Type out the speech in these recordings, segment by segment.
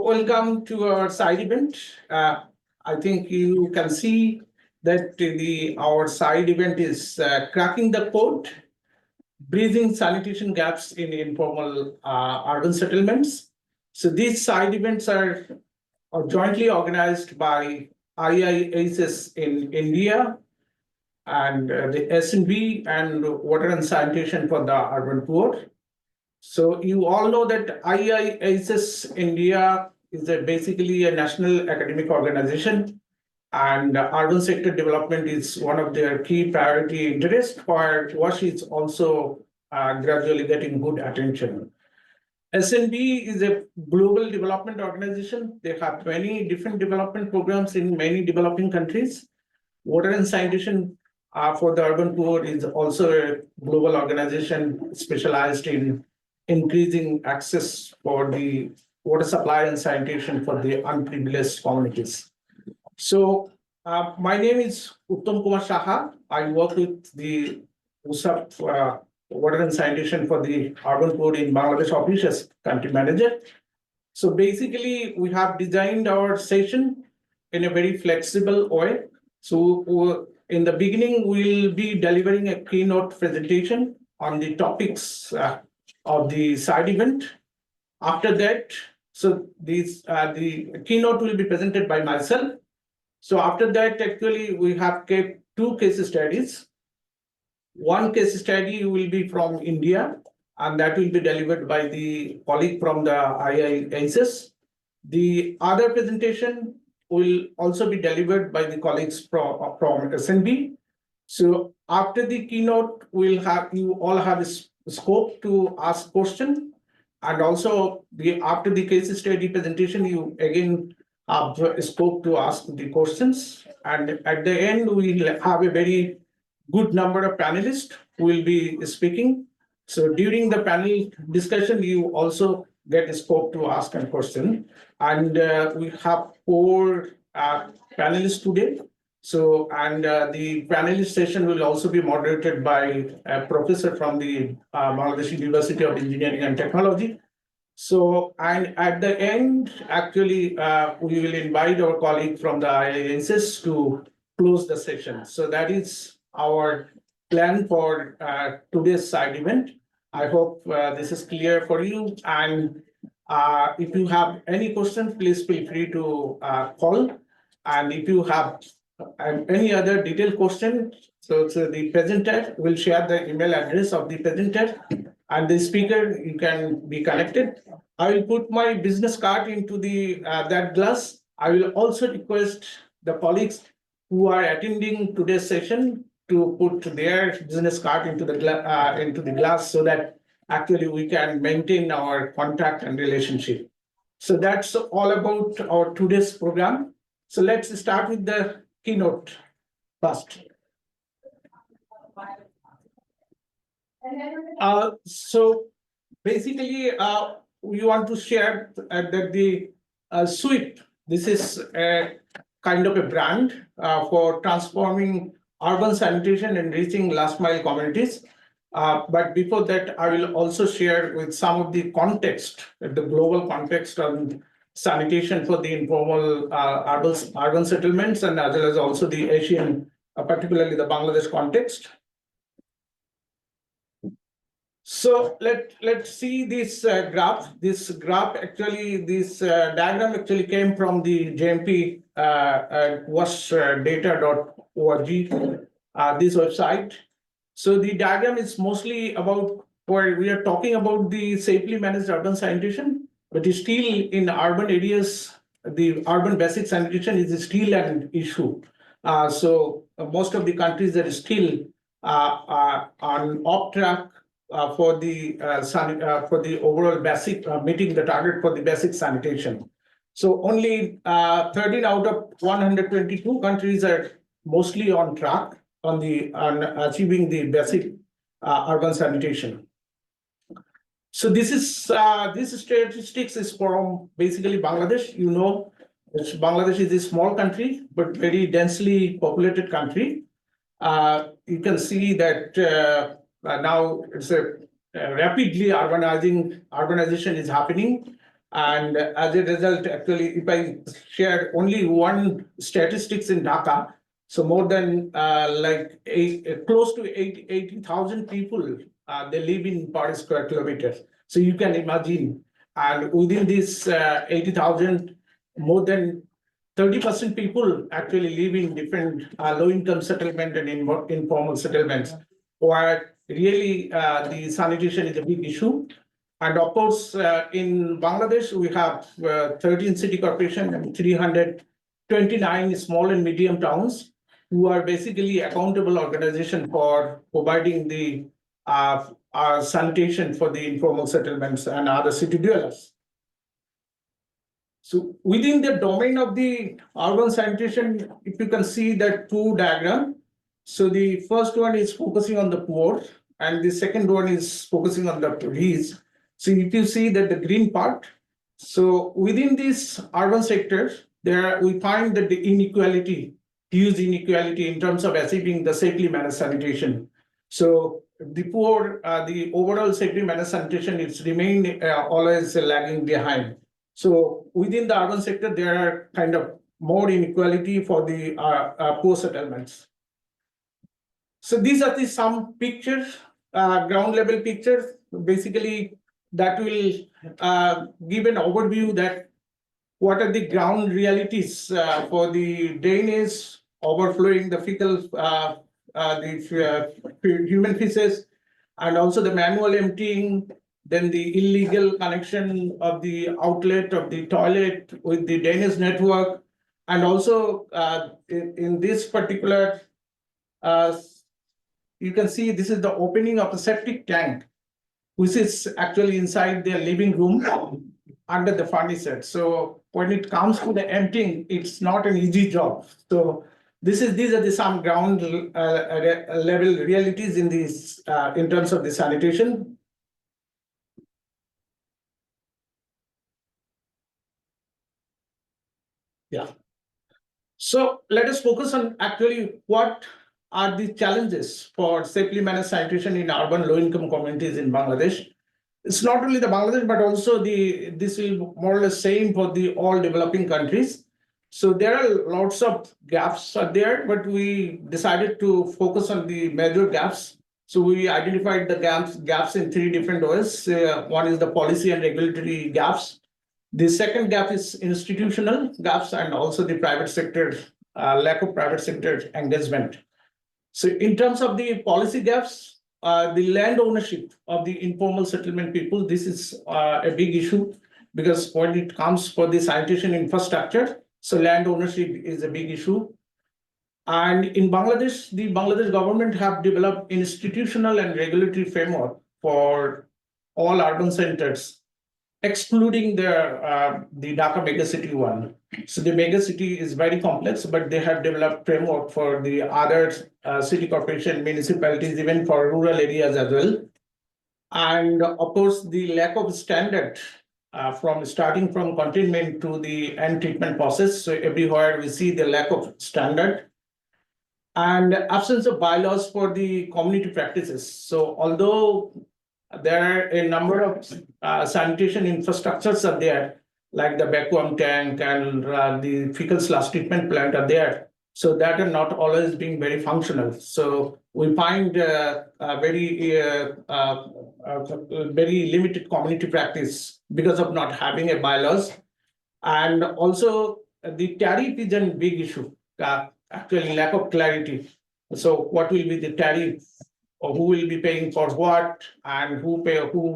welcome to our side event. I think you can see that our side event is cracking the code, breathing sanitation gaps in informal urban settlements. So these side events are jointly organized by IIHS in India and the SNB and Water and Sanitation for the Urban Poor. So you all know that IIHS India is basically a national academic organization, and urban sector development is one of their key priority interests, for which is also gradually getting good attention. SNB is a global development organization. They have many different development programs in many developing countries. Water and Sanitation for the Urban Poor is also a global organization specialized in increasing access for the water supply and sanitation for the unprivileged communities. So my name is Uttam Kumar Saha. I work with the WSUP Water and Sanitation for the Urban Poor in Bangladesh office as country manager. So basically, we have designed our session in a very flexible way. So in the beginning, we'll be delivering a keynote presentation on the topics of the side event. After that, so the keynote will be presented by myself. So after that, actually, we have kept two case studies. One case study will be from India, and that will be delivered by the colleague from the IIHS. The other presentation will also be delivered by the colleagues from SNB. So after the keynote, you all have a scope to ask questions, and also after the case study presentation, you again have a scope to ask the questions. And at the end, we'll have a very good number of panelists who will be speaking. So during the panel discussion, you also get a scope to ask a question. And we have four panelists today. So, and the panelist session will also be moderated by a professor from the Bangladesh University of Engineering and Technology. So, and at the end, actually, we will invite our colleague from the IIHS to close the session. So that is our plan for today's side event. I hope this is clear for you. And if you have any questions, please feel free to call. And if you have any other detailed question, so the presenter will share the email address of the presenter and the speaker. You can be connected. I will put my business card into the that glass. I will also request the colleagues who are attending today's session to put their business card into the glass, so that actually we can maintain our contact and relationship. So that's all about our today's program. So let's start with the keynote first. So basically, we want to share that the WSUP, this is a kind of a brand for transforming urban sanitation and reaching last mile communities. But before that, I will also share with some of the context, the global context on sanitation for the informal urban settlements, and as well as also the Asian, particularly the Bangladesh context. So let's see this graph. This graph actually, this diagram actually came from the JMP washdata.org, this website. So the diagram is mostly about where we are talking about the safely managed urban sanitation, but still in urban areas, the urban basic sanitation is still an issue. So most of the countries are still on off track for the overall basic meeting the target for the basic sanitation. So only 13 out of 122 countries are mostly on track on achieving the basic urban sanitation. So this statistics is from basically Bangladesh. You know, Bangladesh is a small country but very densely populated country. You can see that now it's a rapidly urbanization is happening. And as a result, actually, if I share only one statistics in Dhaka, so more than close to 80,000 people, they live in per square kilometer. So you can imagine, and within this 80,000, more than 30% people actually live in different low-income settlement and informal settlements, where really the sanitation is a big issue. And of course, in Bangladesh, we have 13 city corporations and 329 small and medium towns who are basically accountable organization for providing the sanitation for the informal settlements and other city dwellers. So within the domain of the urban sanitation, if you can see that two diagram. So the first one is focusing on the poor, and the second one is focusing on the rich. So if you see that the green part, so within this urban sector, there we find that the inequality, huge inequality in terms of achieving the safely managed sanitation. So the poor, the overall safely managed sanitation, it's remained always lagging behind. So within the urban sector, there are kind of more inequality for the poor settlements. So these are the some pictures, ground level pictures, basically that will give an overview that what are the ground realities for the drainage, overflowing the fecal, human feces, and also the manual emptying, then the illegal connection of the outlet of the toilet with the drainage network, and also in this particular, you can see this is the opening of the septic tank, which is actually inside their living room under the furniture. So when it comes to the emptying, it's not an easy job. So these are the some ground level realities in this in terms of the sanitation. Yeah. So let us focus on actually what are the challenges for safely managed sanitation in urban low-income communities in Bangladesh. It's not only the Bangladesh, but also this will more or less same for the all developing countries. So there are lots of gaps are there, but we decided to focus on the major gaps. So we identified the gaps in three different ways. One is the policy and regulatory gaps. The second gap is institutional gaps and also the private sector, lack of private sector engagement. So in terms of the policy gaps, the land ownership of the informal settlement people, this is a big issue because when it comes for the sanitation infrastructure, so land ownership is a big issue. And in Bangladesh, the Bangladesh government have developed institutional and regulatory framework for all urban centers, excluding the Dhaka megacity one. So the megacity is very complex, but they have developed framework for the other city corporation, municipalities, even for rural areas as well. And of course, the lack of standard from starting from containment to the end treatment process. So everywhere we see the lack of standard and absence of bylaws for the community practices. So although there are a number of sanitation infrastructures are there, like the vacuum tank and the fecal slash treatment plant are there. So that are not always being very functional. So we find very limited community practice because of not having a bylaws. And also the tariff is a big issue, actually lack of clarity. So what will be the tariff, or who will be paying for what, and who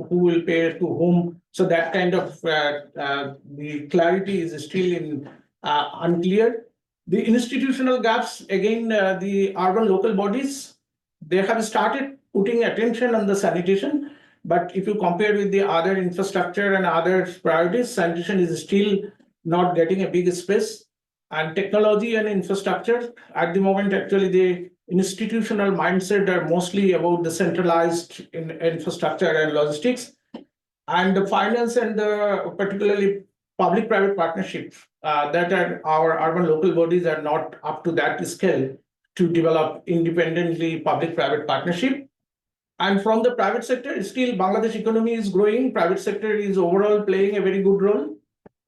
will pay to whom? So that kind of the clarity is still in unclear. The institutional gaps, again, the urban local bodies, they have started putting attention on the sanitation, but if you compare with the other infrastructure and other priorities, sanitation is still not getting a big space. And technology and infrastructure, at the moment, actually, the institutional mindset are mostly about the centralized infrastructure and logistics, and the finance and the particularly public-private partnership that are our urban local bodies are not up to that scale to develop independently public-private partnership. And from the private sector, still Bangladesh economy is growing. Private sector is overall playing a very good role.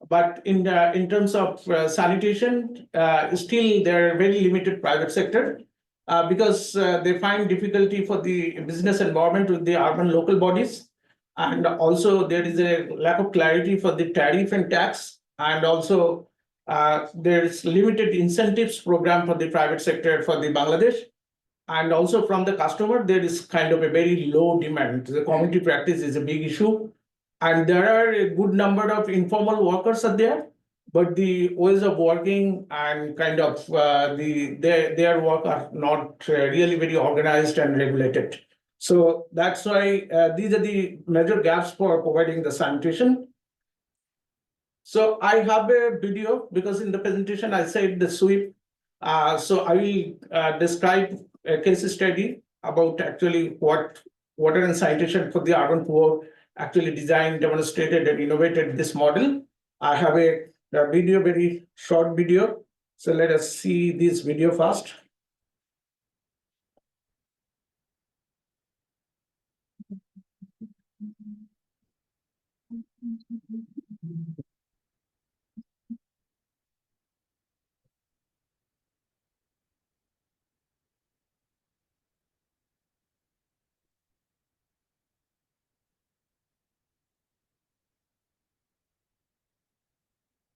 But in terms of sanitation, still there are very limited private sector because they find difficulty for the business environment with the urban local bodies. And also there is a lack of clarity for the tariff and tax. And also there's limited incentives program for the private sector for the Bangladesh. And also from the customer, there is kind of a very low demand. The community practice is a big issue. And there are a good number of informal workers are there, but the ways of working and kind of their work are not really very organized and regulated. So that's why these are the major gaps for providing the sanitation. So I have a video because in the presentation I said the sweep. So I will describe a case study about actually what water and sanitation for the urban poor actually designed, demonstrated, and innovated this model. I have a video, very short video. So let us see this video first.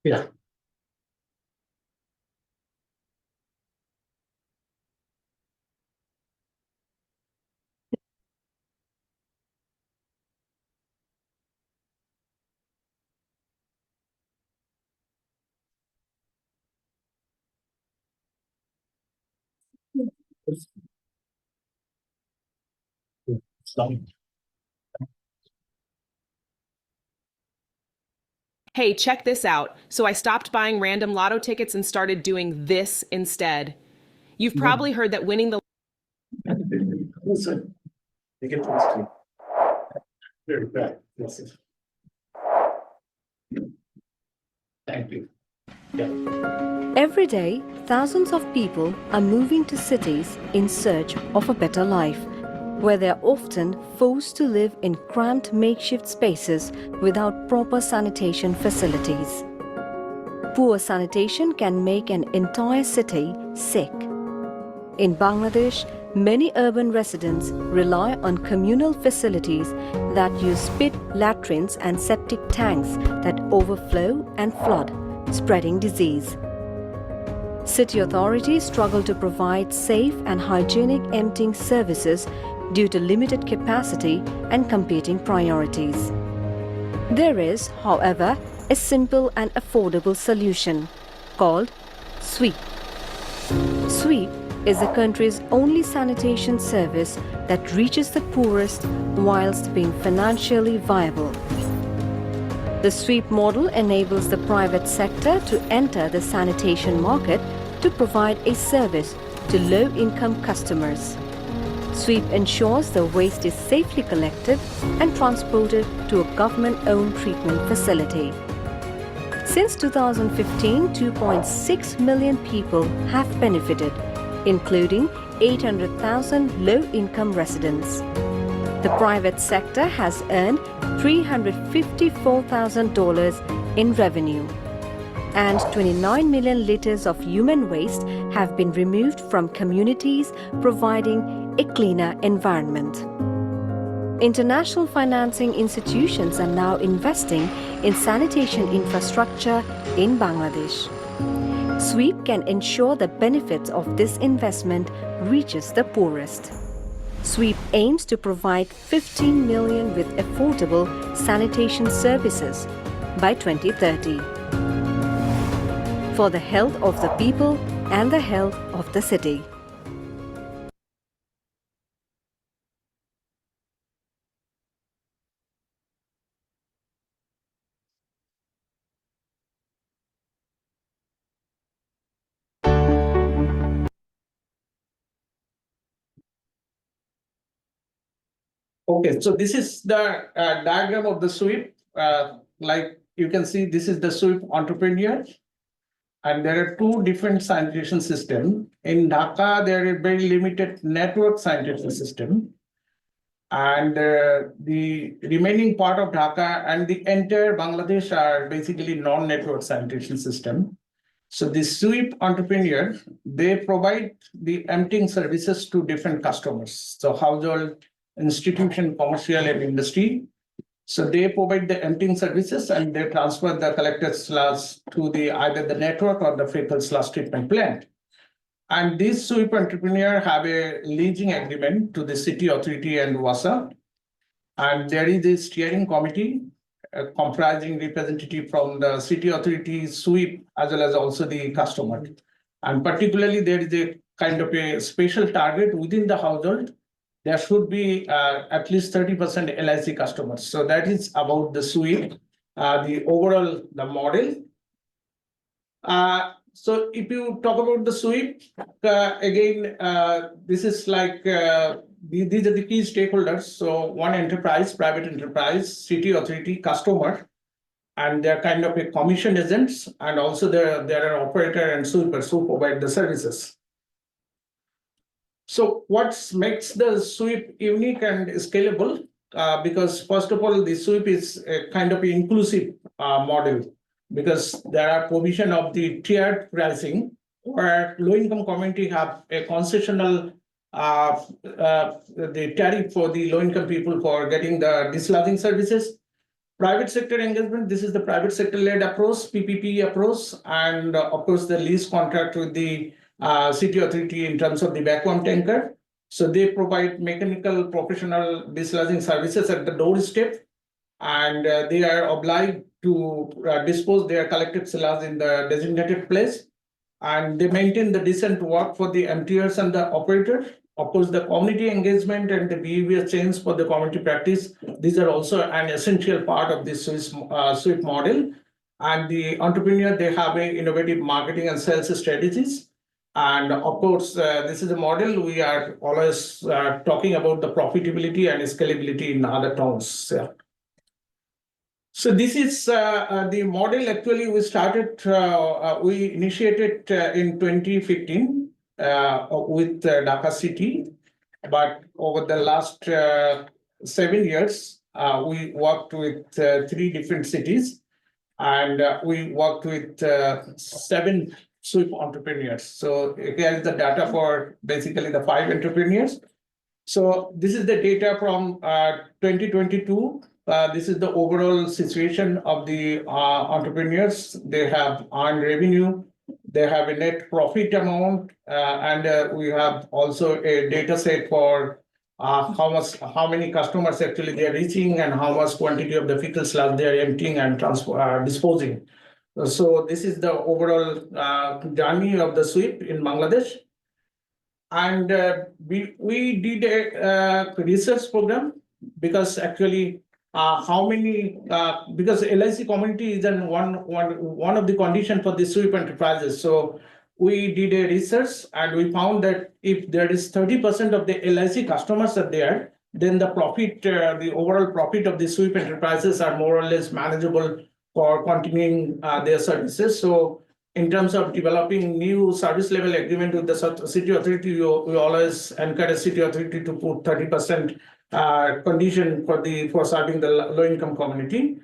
Yeah. Hey, check this out. So I stopped buying random lotto tickets and started doing this instead. You've probably heard that winning the Thank you. Every day, thousands of people are moving to cities in search of a better life, where they are often forced to live in cramped makeshift spaces without proper sanitation facilities. Poor sanitation can make an entire city sick. In Bangladesh, many urban residents rely on communal facilities that use pit latrines and septic tanks that overflow and flood, spreading disease. City authorities struggle to provide safe and hygienic emptying services due to limited capacity and competing priorities. There is, however, a simple and affordable solution called WSUP. WSUP is the country's only sanitation service that reaches the poorest whilst being financially viable. The WSUP model enables the private sector to enter the sanitation market to provide a service to low-income customers. WSUP ensures the waste is safely collected and transported to a government-owned treatment facility. Since 2015, 2.6 million people have benefited, including 800,000 low-income residents. The private sector has earned $354,000 in revenue, and 29 million liters of human waste have been removed from communities, providing a cleaner environment. International financing institutions are now investing in sanitation infrastructure in Bangladesh. WSUP can ensure the benefits of this investment reaches the poorest. WSUP aims to provide 15 million with affordable sanitation services by 2030 for the health of the people and the health of the city. Okay, so this is the diagram of the WSUP. Like you can see, this is the WSUP entrepreneur. And there are two different sanitation systems. In Dhaka, there is very limited network sanitation system. And the remaining part of Dhaka and the entire Bangladesh are basically non-network sanitation system. So the sweep entrepreneur, they provide the emptying services to different customers. So household, institution, commercial, and industry. So they provide the emptying services and they transfer the collected sludge to the either the network or the fecal sludge treatment plant. And these sweep entrepreneurs have a leasing agreement to the city authority and WSUP. And there is a steering committee comprising representative from the city authority, sweep, as well as also the customer. And particularly, there is a kind of a special target within the household. There should be at least 30% LIC customers. So that is about the sweep, the overall the model. So if you talk about the sweep, again, this is like these are the key stakeholders. So one enterprise, private enterprise, city authority, customer, and they're kind of a commission agents, and also there are operator and sweepers who provide the services. So what makes the sweep unique and scalable? Because first of all, the sweep is a kind of an inclusive model, because there are provision of the tiered pricing where low-income community have a concessional the tariff for the low-income people for getting the dislodging services. Private sector engagement, this is the private sector-led approach, PPP approach, and of course the lease contract with the city authority in terms of the vacuum tanker. So they provide mechanical professional dislodging services at the doorstep, and they are obliged to dispose their collected sludge in the designated place, and they maintain the decent work for the emptiers and the operator. Of course, the community engagement and the behavior change for the community practice, these are also an essential part of this sweep model. And the entrepreneur, they have a innovative marketing and sales strategies. And of course, this is a model we are always talking about the profitability and scalability in other terms. Yeah. So this is the model. Actually, we initiated in 2015 with Dhaka City, but over the last 7 years, we worked with 3 different cities, and we worked with 7 sweep entrepreneurs. So here is the data for basically the 5 entrepreneurs. So this is the data from 2022. This is the overall situation of the entrepreneurs. They have earned revenue, they have a net profit amount, and we have also a data set for how many customers actually they are reaching and how much quantity of the fecal sludge they are emptying and disposing. So this is the overall journey of the sweep in Bangladesh. And we did a research program, because actually because LIC community is one of the conditions for the sweep enterprises. So we did a research and we found that if there is 30% of the LIC customers are there, then the profit, the overall profit of the sweep enterprises are more or less manageable for continuing their services. So in terms of developing new service level agreement with the city authority, we always encourage city authority to put 30% condition for serving the low income community.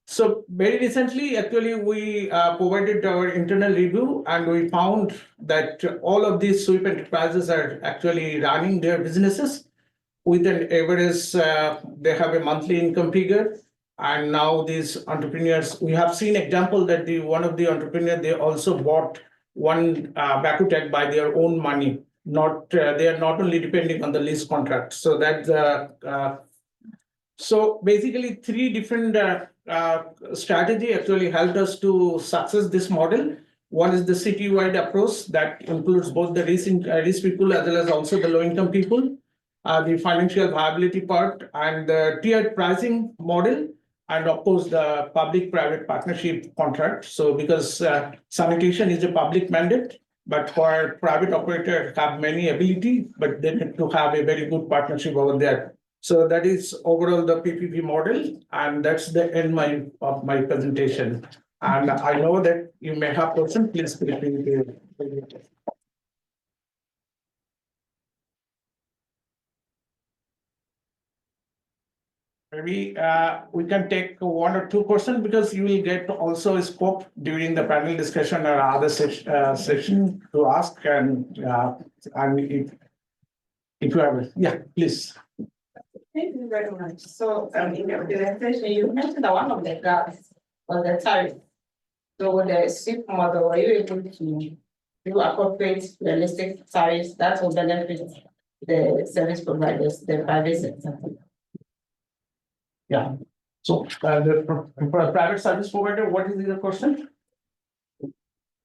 So very recently, actually, we provided our internal review, and we found that all of these sweep enterprises are actually running their businesses with an average, they have a monthly income figure. And now these entrepreneurs, we have seen example that one of the entrepreneurs, they also bought one vacuum tank by their own money. They are not only depending on the lease contract. So that's so basically 3 different strategy actually helped us to success this model. One is the citywide approach that includes both the rich people as well as also the low income people, the financial viability part, and the tiered pricing model, and of course the public-private partnership contract. So because sanitation is a public mandate, but for private operator have many ability, but they need to have a very good partnership over there. So that is overall the PPP model, and that's the end of my presentation. And I know that you may have questions. Please feel free to. Maybe we can take one or two questions because you will get also a scope during the panel discussion or other session to ask and if you have, yeah, please. Thank you very much. So, in your presentation, you mentioned that one of the gaps was the tariff. So with the SIP model, are you able to do appropriate realistic tariffs that will benefit the service providers, the private sector? Yeah. So for a private service provider, what is the question?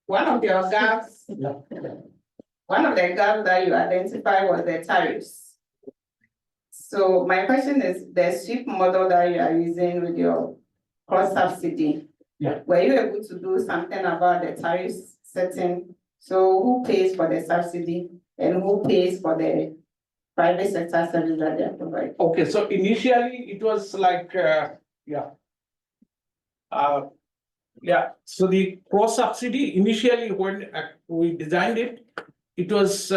One of your gaps, Yeah. one of the gaps that you identified was the tariffs. So my question is, the SIP model that you are using with your cross subsidy. Yeah. Were you able to do something about the tariffs setting? So who pays for the subsidy and who pays for the private sector service that they are providing? Okay, so initially it was like, yeah. So the cross subsidy initially when we designed it, it was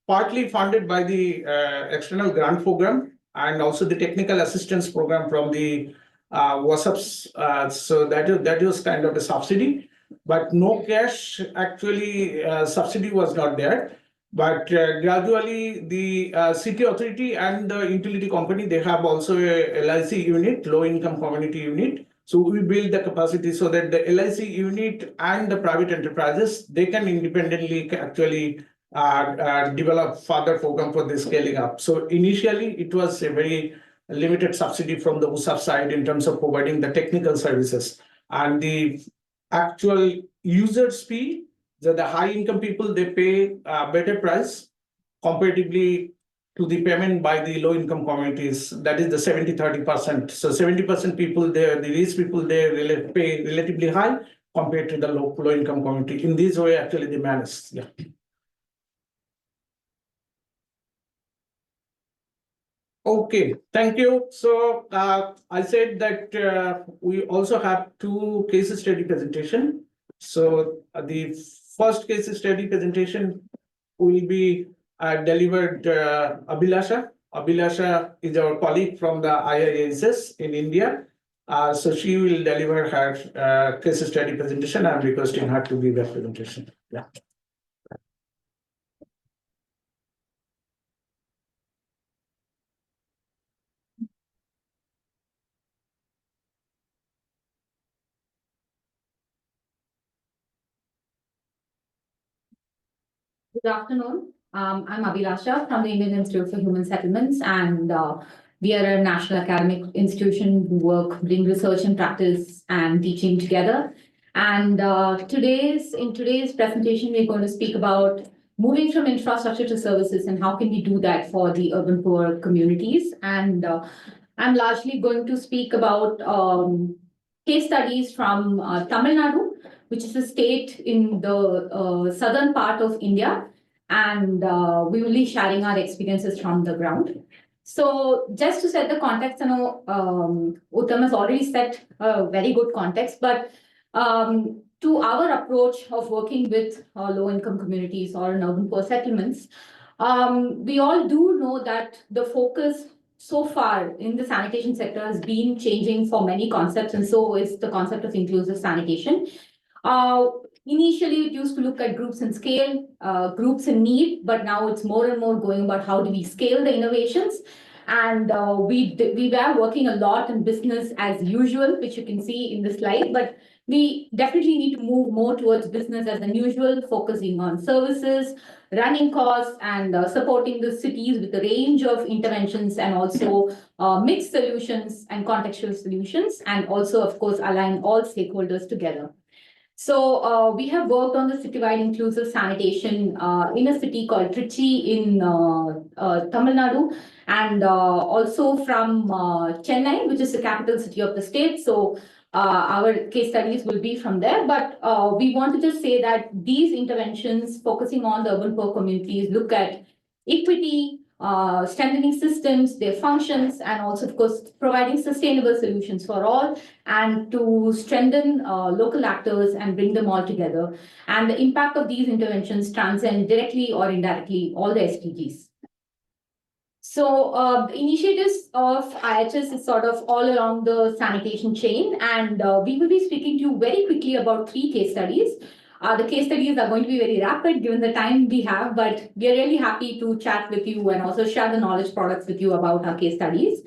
partly funded by the external grant program and also the technical assistance program from the WSUPs. So that was kind of a subsidy, but no cash actually subsidy was not there. But gradually the city authority and the utility company, they have also a LIC unit, low income community unit. So we build the capacity so that the LIC unit and the private enterprises, they can independently actually develop further program for the scaling up. So initially it was a very limited subsidy from the WSUP side in terms of providing the technical services, and the actual users fee, the high income people, they pay a better price comparatively to the payment by the low income communities. That is the 70-30%. So 70% people there, the rich people there pay relatively high compared to the low income community. In this way, actually they manage. Yeah. Okay, thank you. So I said that we also have two case study presentation. So the first case study presentation will be delivered Abhilasha. Abhilasha is our colleague from the IIHS in India. So she will deliver her case study presentation. I'm requesting her to give that presentation. Yeah. Good afternoon. I'm Abhilasha from the Indian Institute for Human Settlements, and we are a national academic institution who bring research and practice and teaching together. And in today's presentation, we're going to speak about moving from infrastructure to services and how can we do that for the urban poor communities. And I'm largely going to speak about case studies from Tamil Nadu, which is a state in the southern part of India. And we will be sharing our experiences from the ground. So just to set the context, I know Uttam has already set a very good context, but to our approach of working with low-income communities or in urban poor settlements, we all do know that the focus so far in the sanitation sector has been changing for many concepts, and so is the concept of inclusive sanitation. Initially, it used to look at groups in scale, groups in need, but now it's more and more going about how do we scale the innovations. And we were working a lot in business as usual, which you can see in the slide, but we definitely need to move more towards business as unusual, focusing on services, running costs, and supporting the cities with a range of interventions and also mixed solutions and contextual solutions, and also, of course, align all stakeholders together. So we have worked on the citywide inclusive sanitation in a city called Trichy in Tamil Nadu, and also from Chennai, which is the capital city of the state. So our case studies will be from there. But we want to just say that these interventions focusing on the urban poor communities look at equity, strengthening systems, their functions, and also, of course, providing sustainable solutions for all, and to strengthen local actors and bring them all together. And the impact of these interventions transcend directly or indirectly all the SDGs. So the initiatives of IIHS is sort of all along the sanitation chain, and we will be speaking to you very quickly about 3 case studies. The case studies are going to be very rapid given the time we have, but we are really happy to chat with you and also share the knowledge products with you about our case studies.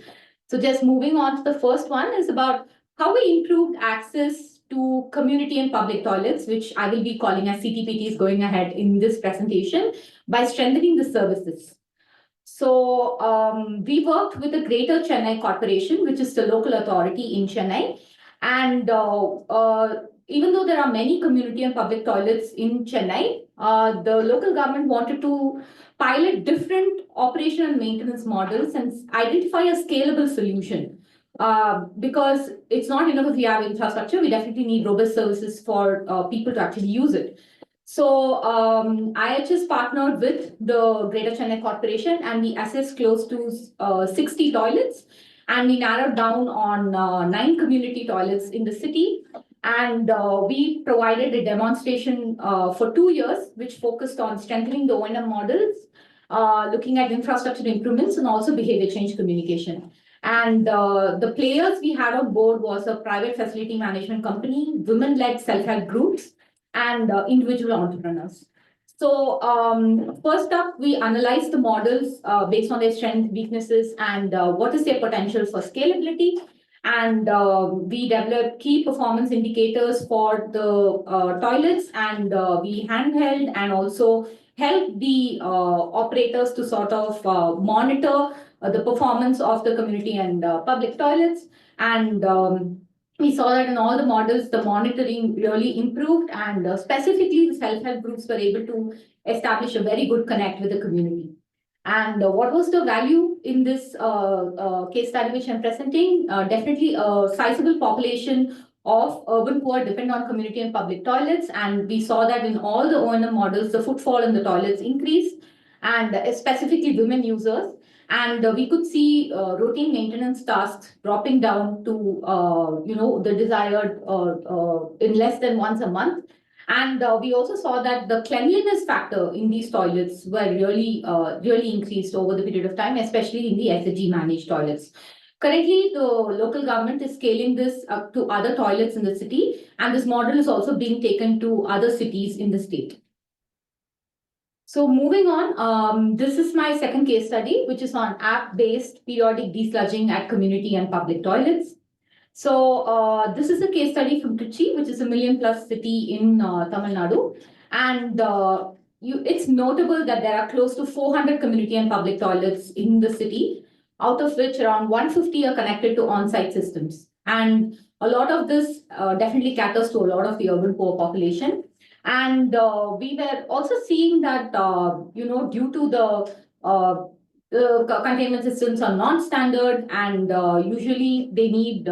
So just moving on to the first one is about how we improved access to community and public toilets, which I will be calling as CTPTs going ahead in this presentation, by strengthening the services. So we worked with the Greater Chennai Corporation, which is the local authority in Chennai. And even though there are many community and public toilets in Chennai, the local government wanted to pilot different operation and maintenance models and identify a scalable solution. Because it's not enough if we have infrastructure, we definitely need robust services for people to actually use it. So IIHS partnered with the Greater Chennai Corporation, and we assessed close to 60 toilets, and we narrowed down on 9 community toilets in the city. And we provided a demonstration for 2 years, which focused on strengthening the O&M models, looking at infrastructure improvements, and also behavior change communication. And the players we had on board was a private facility management company, women-led self-help groups, and individual entrepreneurs. So first up, we analyzed the models based on their strengths, weaknesses, and what is their potential for scalability. And we developed key performance indicators for the toilets, and we handheld and also helped the operators to sort of monitor the performance of the community and public toilets. And we saw that in all the models, the monitoring really improved, and specifically the self-help groups were able to establish a very good connect with the community. And what was the value in this case study which I'm presenting? Definitely a sizable population of urban poor depend on community and public toilets. And we saw that in all the O&M models, the footfall in the toilets increased, and specifically women users. And we could see routine maintenance tasks dropping down to the desired in less than once a month. And we also saw that the cleanliness factor in these toilets were really increased over the period of time, especially in the SHG managed toilets. Currently, the local government is scaling this up to other toilets in the city, and this model is also being taken to other cities in the state. So moving on, this is my second case study, which is on app-based periodic desludging at community and public toilets. So this is a case study from Trichy, which is a million-plus city in Tamil Nadu. And it's notable that there are close to 400 community and public toilets in the city, out of which around 150 are connected to on-site systems. And a lot of this definitely caters to a lot of the urban poor population. And we were also seeing that, due to the containment systems are non-standard, and usually they need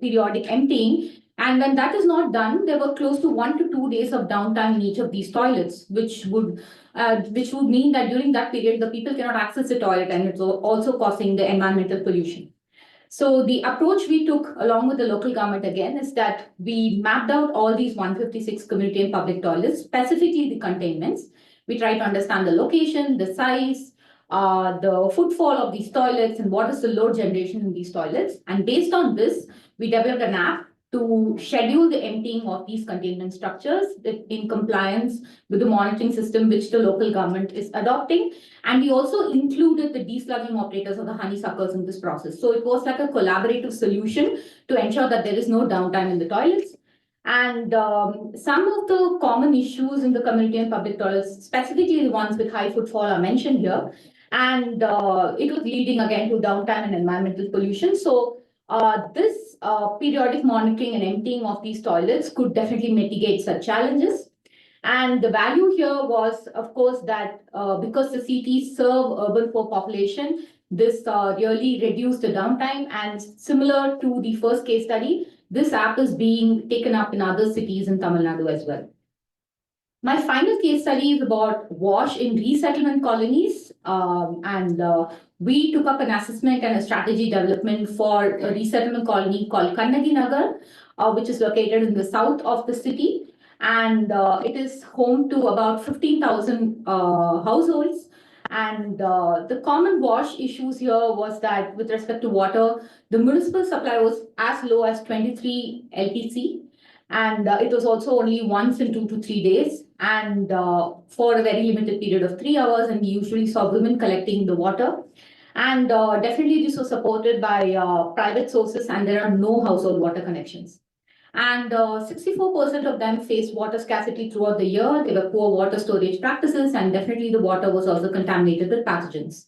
periodic emptying. And when that is not done, there were close to 1 to 2 days of downtime in each of these toilets, which would mean that during that period, the people cannot access the toilet, and it's also causing the environmental pollution. So the approach we took along with the local government again is that we mapped out all these 156 community and public toilets, specifically the containments. We tried to understand the location, the size, the footfall of these toilets, and what is the load generation in these toilets. And based on this, we developed an app to schedule the emptying of these containment structures in compliance with the monitoring system which the local government is adopting. And we also included the desludging operators or the honeysuckers in this process. So it was like a collaborative solution to ensure that there is no downtime in the toilets. And some of the common issues in the community and public toilets, specifically the ones with high footfall, are mentioned here. And it was leading again to downtime and environmental pollution. So this periodic monitoring and emptying of these toilets could definitely mitigate such challenges. And the value here was, of course, that because the cities serve urban poor population, this really reduced the downtime. And similar to the first case study, this app is being taken up in other cities in Tamil Nadu as well. My final case study is about WASH in resettlement colonies. We took up an assessment and a strategy development for a resettlement colony called Kannadi Nagar, which is located in the south of the city. And it is home to about 15,000 households. And the common wash issues here was that with respect to water, the municipal supply was as low as 23 LPC, and it was also only once in 2 to 3 days, and for a very limited period of 3 hours, and we usually saw women collecting the water. And definitely this was supported by private sources, and there are no household water connections. And 64% of them faced water scarcity throughout the year. There were poor water storage practices, and definitely the water was also contaminated with pathogens.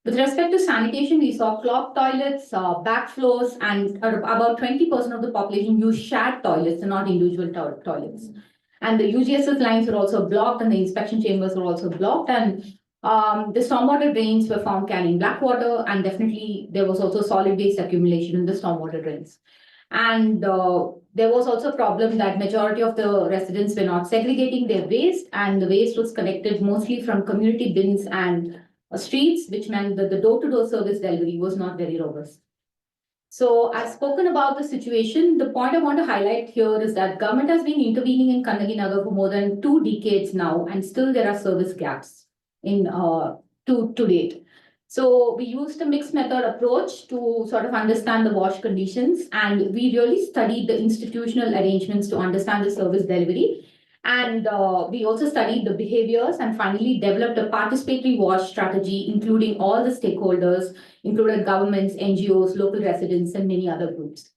With respect to sanitation, we saw clogged toilets, backflows, and about 20% of the population used shared toilets and not individual toilets. And the UGSS lines were also blocked, and the inspection chambers were also blocked. And the stormwater drains were found carrying black water, and definitely there was also solid waste accumulation in the stormwater drains. And there was also a problem that majority of the residents were not segregating their waste, and the waste was collected mostly from community bins and streets, which meant that the door-to-door service delivery was not very robust. So I've spoken about the situation. The point I want to highlight here is that government has been intervening in Kannaginagar for more than 2 decades now, and still there are service gaps in to date. So we used a mixed method approach to sort of understand the wash conditions, and we really studied the institutional arrangements to understand the service delivery. And we also studied the behaviors and finally developed a participatory wash strategy, including all the stakeholders, including governments, NGOs, local residents, and many other groups.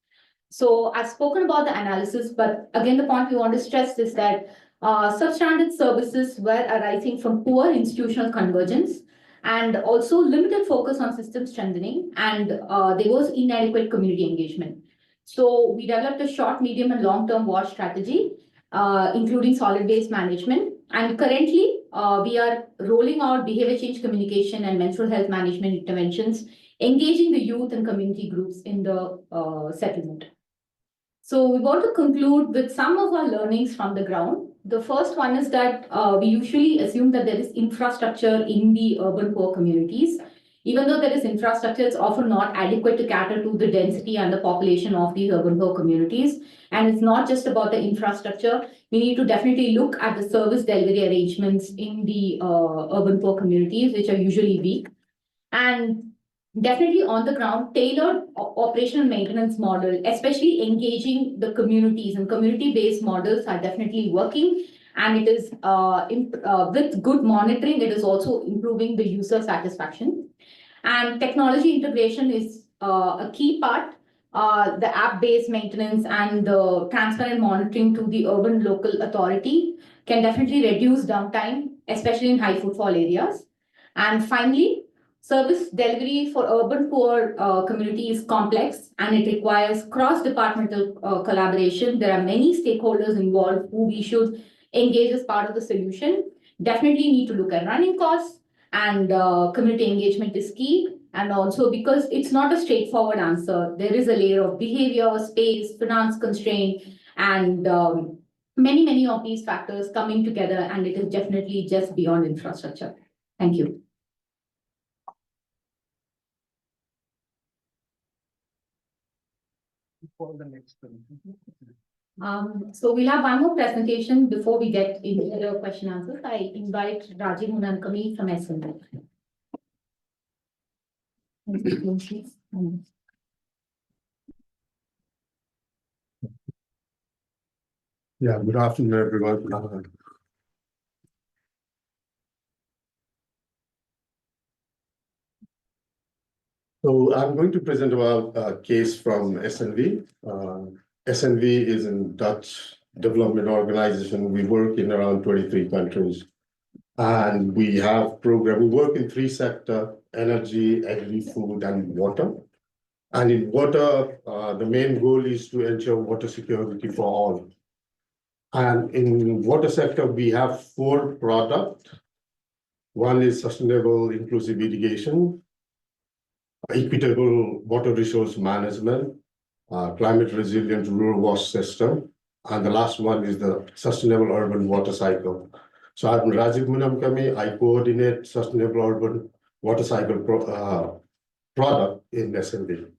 So I've spoken about the analysis, but again, the point we want to stress is that substandard services were arising from poor institutional convergence and also limited focus on system strengthening, and there was inadequate community engagement. So we developed a short, medium, and long-term wash strategy, including solid waste management. And currently, we are rolling out behavior change communication and menstrual health management interventions, engaging the youth and community groups in the settlement. So we want to conclude with some of our learnings from the ground. The first one is that we usually assume that there is infrastructure in the urban poor communities. Even though there is infrastructure, it's often not adequate to cater to the density and the population of these urban poor communities. And it's not just about the infrastructure. We need to definitely look at the service delivery arrangements in the urban poor communities, which are usually weak. And definitely on the ground, tailored operational maintenance model, especially engaging the communities, and community-based models are definitely working. And it is with good monitoring, it is also improving the user satisfaction. And technology integration is a key part. The app-based maintenance and the transparent monitoring to the urban local authority can definitely reduce downtime, especially in high footfall areas. And finally, service delivery for urban poor community is complex, and it requires cross-departmental collaboration. There are many stakeholders involved who we should engage as part of the solution. Definitely need to look at running costs, and community engagement is key. And also because it's not a straightforward answer, there is a layer of behavior, space, finance constraint, and many of these factors coming together, and it is definitely just beyond infrastructure. Thank you. For the next one. So we'll have one more presentation before we get into the question answers. I invite Rajiv Munankami from SNV. Yeah, good afternoon, everyone. So I'm going to present about a case from SNV. SNV is a Dutch development organization. We work in around 23 countries. And we have program. We work in 3 sectors: energy, agri-food, and water. And in water, the main goal is to ensure water security for all. And in water sector, we have 4 products. One is sustainable inclusive irrigation, equitable water resource management, climate resilient rural water system, and the last one is the sustainable urban water cycle. So I'm Rajiv Munankami. I coordinate sustainable urban water cycle product in SNV.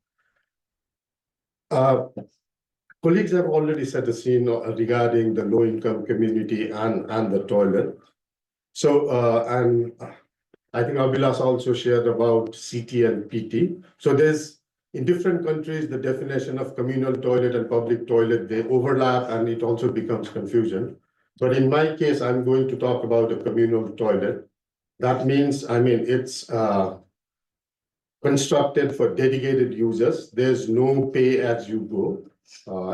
Colleagues have already set the scene regarding the low-income community and the toilet. So, and I think Abhilash also shared about CT and PT. So in different countries, the definition of communal toilet and public toilet, they overlap and it also becomes confusion. But in my case, I'm going to talk about a communal toilet. That means, it's constructed for dedicated users. There's no pay as you go.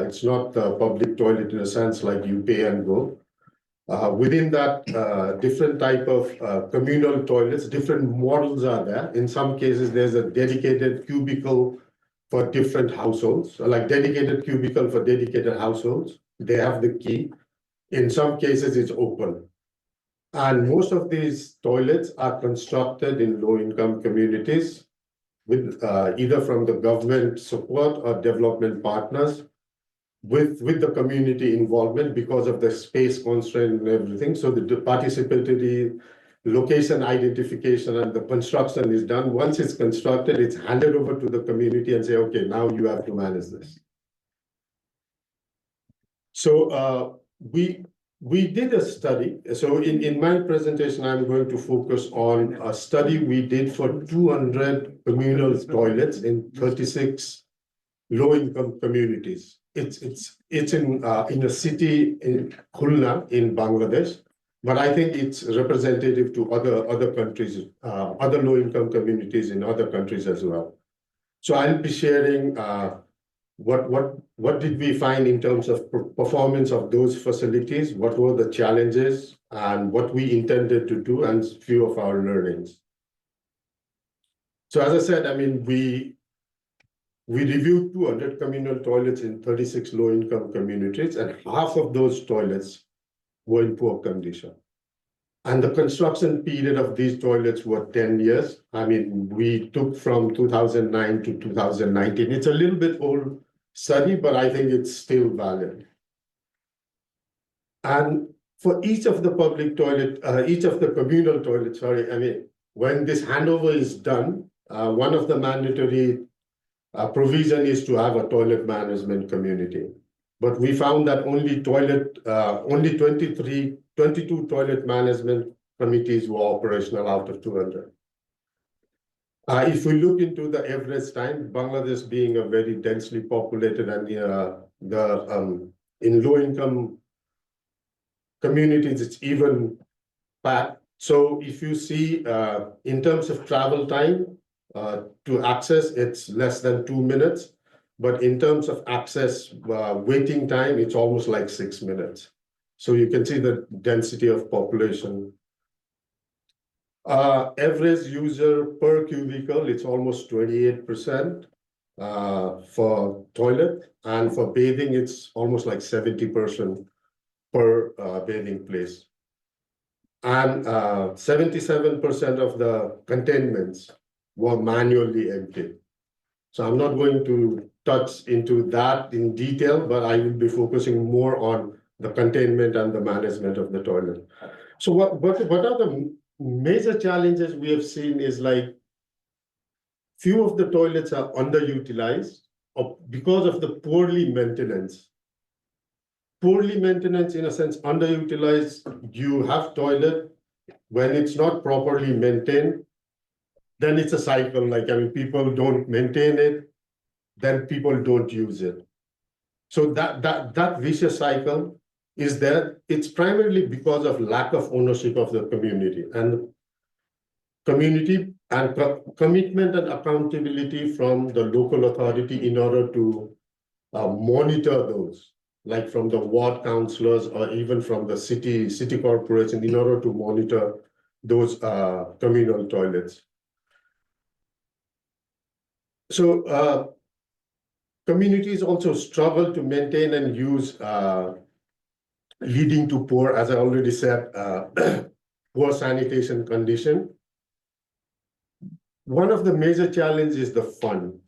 It's not a public toilet in a sense like you pay and go. Within that, different type of communal toilets, different models are there. In some cases, there's a dedicated cubicle for different households, like dedicated cubicle for dedicated households. They have the key. In some cases, it's open. And most of these toilets are constructed in low-income communities with either from the government support or development partners with the community involvement because of the space constraint and everything. So the participatory location identification and the construction is done. Once it's constructed, it's handed over to the community and say, okay, now you have to manage this. So we did a study. So in my presentation, I'm going to focus on a study we did for 200 communal toilets in 36 low-income communities. It's in a city in Khulna in Bangladesh, but I think it's representative to other countries, other low-income communities in other countries as well. So I'll be sharing what did we find in terms of performance of those facilities, what were the challenges, and what we intended to do, and few of our learnings. So as I said, we reviewed 200 communal toilets in 36 low-income communities, and half of those toilets were in poor condition. And the construction period of these toilets were 10 years. We took from 2009 to 2019. It's a little bit old study, but I think it's still valid. And for each of the communal toilets, when this handover is done, one of the mandatory provision is to have a toilet management community. But we found that only 22 toilet management committees were operational out of 200. If we look into the average time, Bangladesh being a very densely populated and in low-income communities, it's even packed. So if you see in terms of travel time to access, it's less than 2 minutes. But in terms of access waiting time, it's almost like 6 minutes. So you can see the density of population. Average user per cubicle, it's almost 28% for toilet. And for bathing, it's almost like 70% per bathing place. And 77% of the containments were manually emptied. So I'm not going to touch into that in detail, but I will be focusing more on the containment and the management of the toilet. So what are the major challenges we have seen is like few of the toilets are underutilized because of the poorly maintenance. Poorly maintenance, in a sense, underutilized. You have toilet, when it's not properly maintained, then it's a cycle. People don't maintain it, then people don't use it. So that vicious cycle is there. It's primarily because of lack of ownership of the community and commitment and accountability from the local authority in order to monitor those, like from the ward councillors or even from the city corporation in order to monitor those communal toilets. So communities also struggle to maintain and use, leading to poor, as I already said, poor sanitation condition. One of the major challenges is the fund.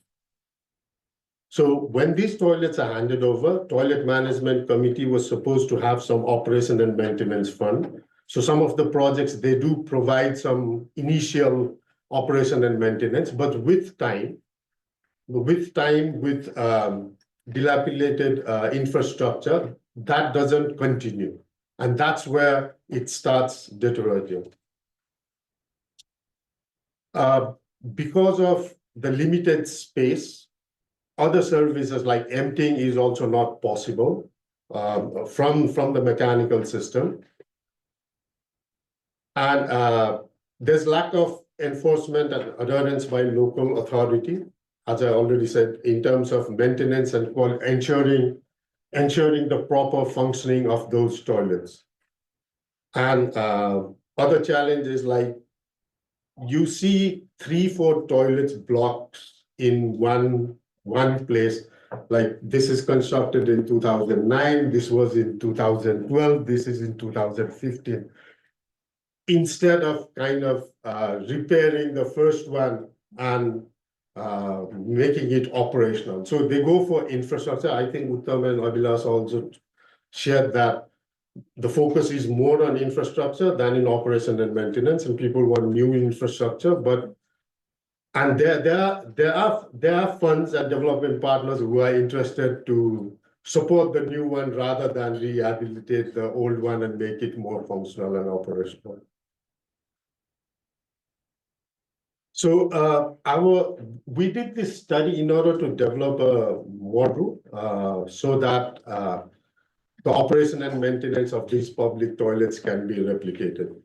So when these toilets are handed over, toilet management committee was supposed to have some operation and maintenance fund. So some of the projects, they do provide some initial operation and maintenance, but with time, with dilapidated infrastructure, that doesn't continue. And that's where it starts deteriorating. Because of the limited space, other services like emptying is also not possible from the mechanical system. And there's lack of enforcement and adherence by local authority, as I already said, in terms of maintenance and ensuring the proper functioning of those toilets. And other challenges like you see 3-4 toilets blocked in one place. Like this is constructed in 2009, this was in 2012, this is in 2015. Instead of kind of repairing the first one and making it operational. So they go for infrastructure. I think Uttam and Abhilash also shared that the focus is more on infrastructure than in operation and maintenance, and people want new infrastructure. And there are funds and development partners who are interested to support the new one rather than rehabilitate the old one and make it more functional and operational. So we did this study in order to develop a model so that the operation and maintenance of these public toilets can be replicated.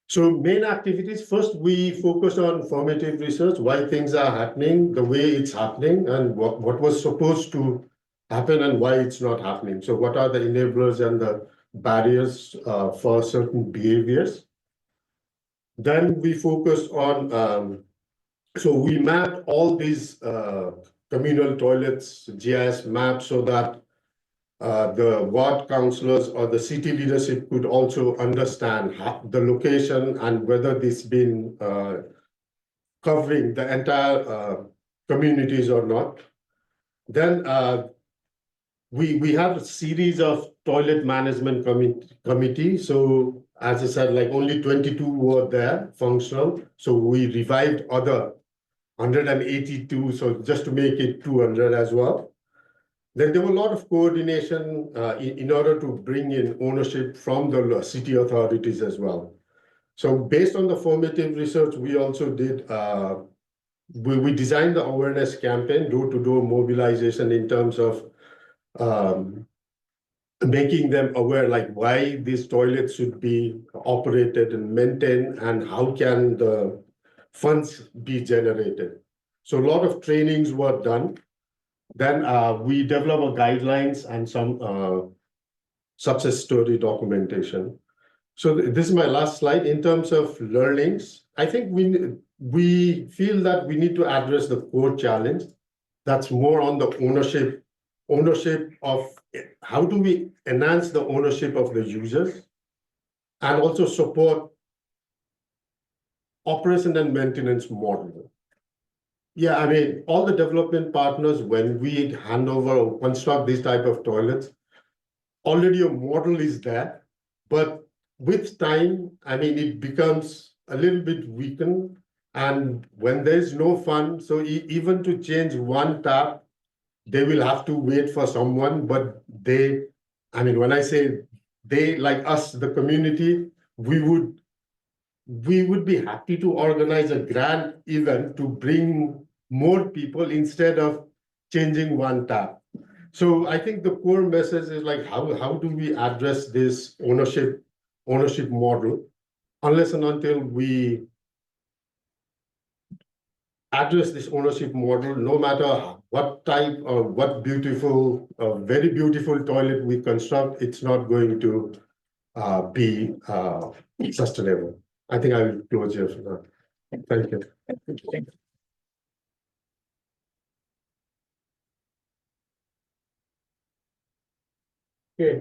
So main activities, first we focus on formative research, why things are happening, the way it's happening, and what was supposed to happen and why it's not happening. So what are the enablers and the barriers for certain behaviors? Then we focus on, so we map all these communal toilets, GIS maps, so that the ward councillors or the city leadership could also understand the location and whether this been covering the entire communities or not. Then we have a series of toilet management committee. So as I said, like only 22 were there functional. So we revived other 182. So just to make it 200 as well. Then there were a lot of coordination in order to bring in ownership from the city authorities as well. So based on the formative research, we also did, we designed the awareness campaign, door-to-door mobilization in terms of making them aware, like why these toilets should be operated and maintained and how can the funds be generated. So a lot of trainings were done. Then we develop guidelines and some success story documentation. So this is my last slide. In terms of learnings, I think we feel that we need to address the core challenge. That's more on the ownership of how do we enhance the ownership of the users and also support operation and maintenance model. Yeah, I mean, all the development partners, when we hand over or construct these type of toilets, already a model is there, but with time, I mean, it becomes a little bit weakened. And when there's no fund, so even to change one tap, they will have to wait for someone, but I mean, when I say they, like us, the community, we would be happy to organize a grand event to bring more people instead of changing one tap. So I think the core message is like, how do we address this ownership model, unless and until we address this ownership model, no matter what type or what beautiful, very beautiful toilet we construct, it's not going to be sustainable. I think I will close here for now. Thank you. Okay,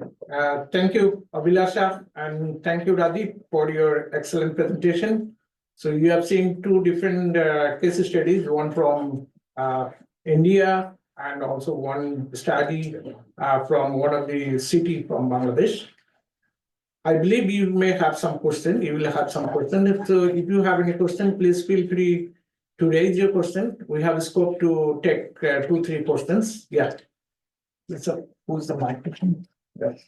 thank you, Abhilasha, and thank you, Radeep, for your excellent presentation. So you have seen two different case studies, one from India and also one study from one of the city from Bangladesh. I believe you may have some question. You will have some question. If you have any question, please feel free to raise your question. We have scope to take 2-3 questions. Yeah. So who's the microphone? Yes.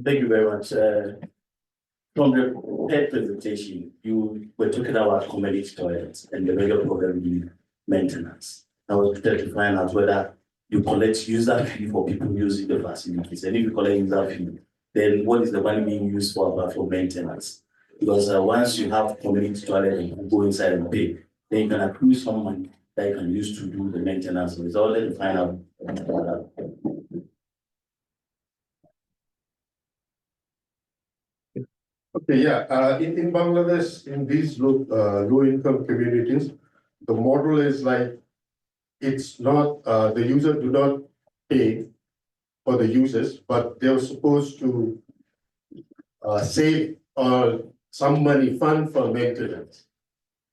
Thank you very much. From the third presentation, you were talking about community toilets and the major problem being maintenance. I was trying to find out whether you collect user fee for people using the facilities, and if you collect user fee, then what is the money being used for apart from maintenance? Because once you have community toilet and you go inside and pay, then you can accrue some money that you can use to do the maintenance. So it's all to find out about that. Okay, yeah, in Bangladesh, in these low-income communities, the model is like, it's not, the user do not pay for the users, but they're supposed to save some money fund for maintenance.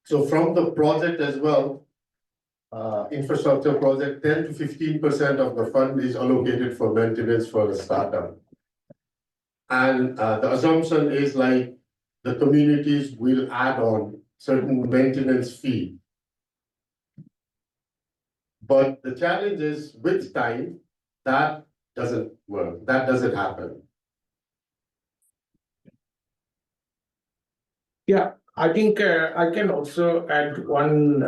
So from the project as well, infrastructure project, 10 to 15% of the fund is allocated for maintenance for the startup. And the assumption is like the communities will add on certain maintenance fee. But the challenge is with time, that doesn't work, that doesn't happen. Yeah, I think I can also add one,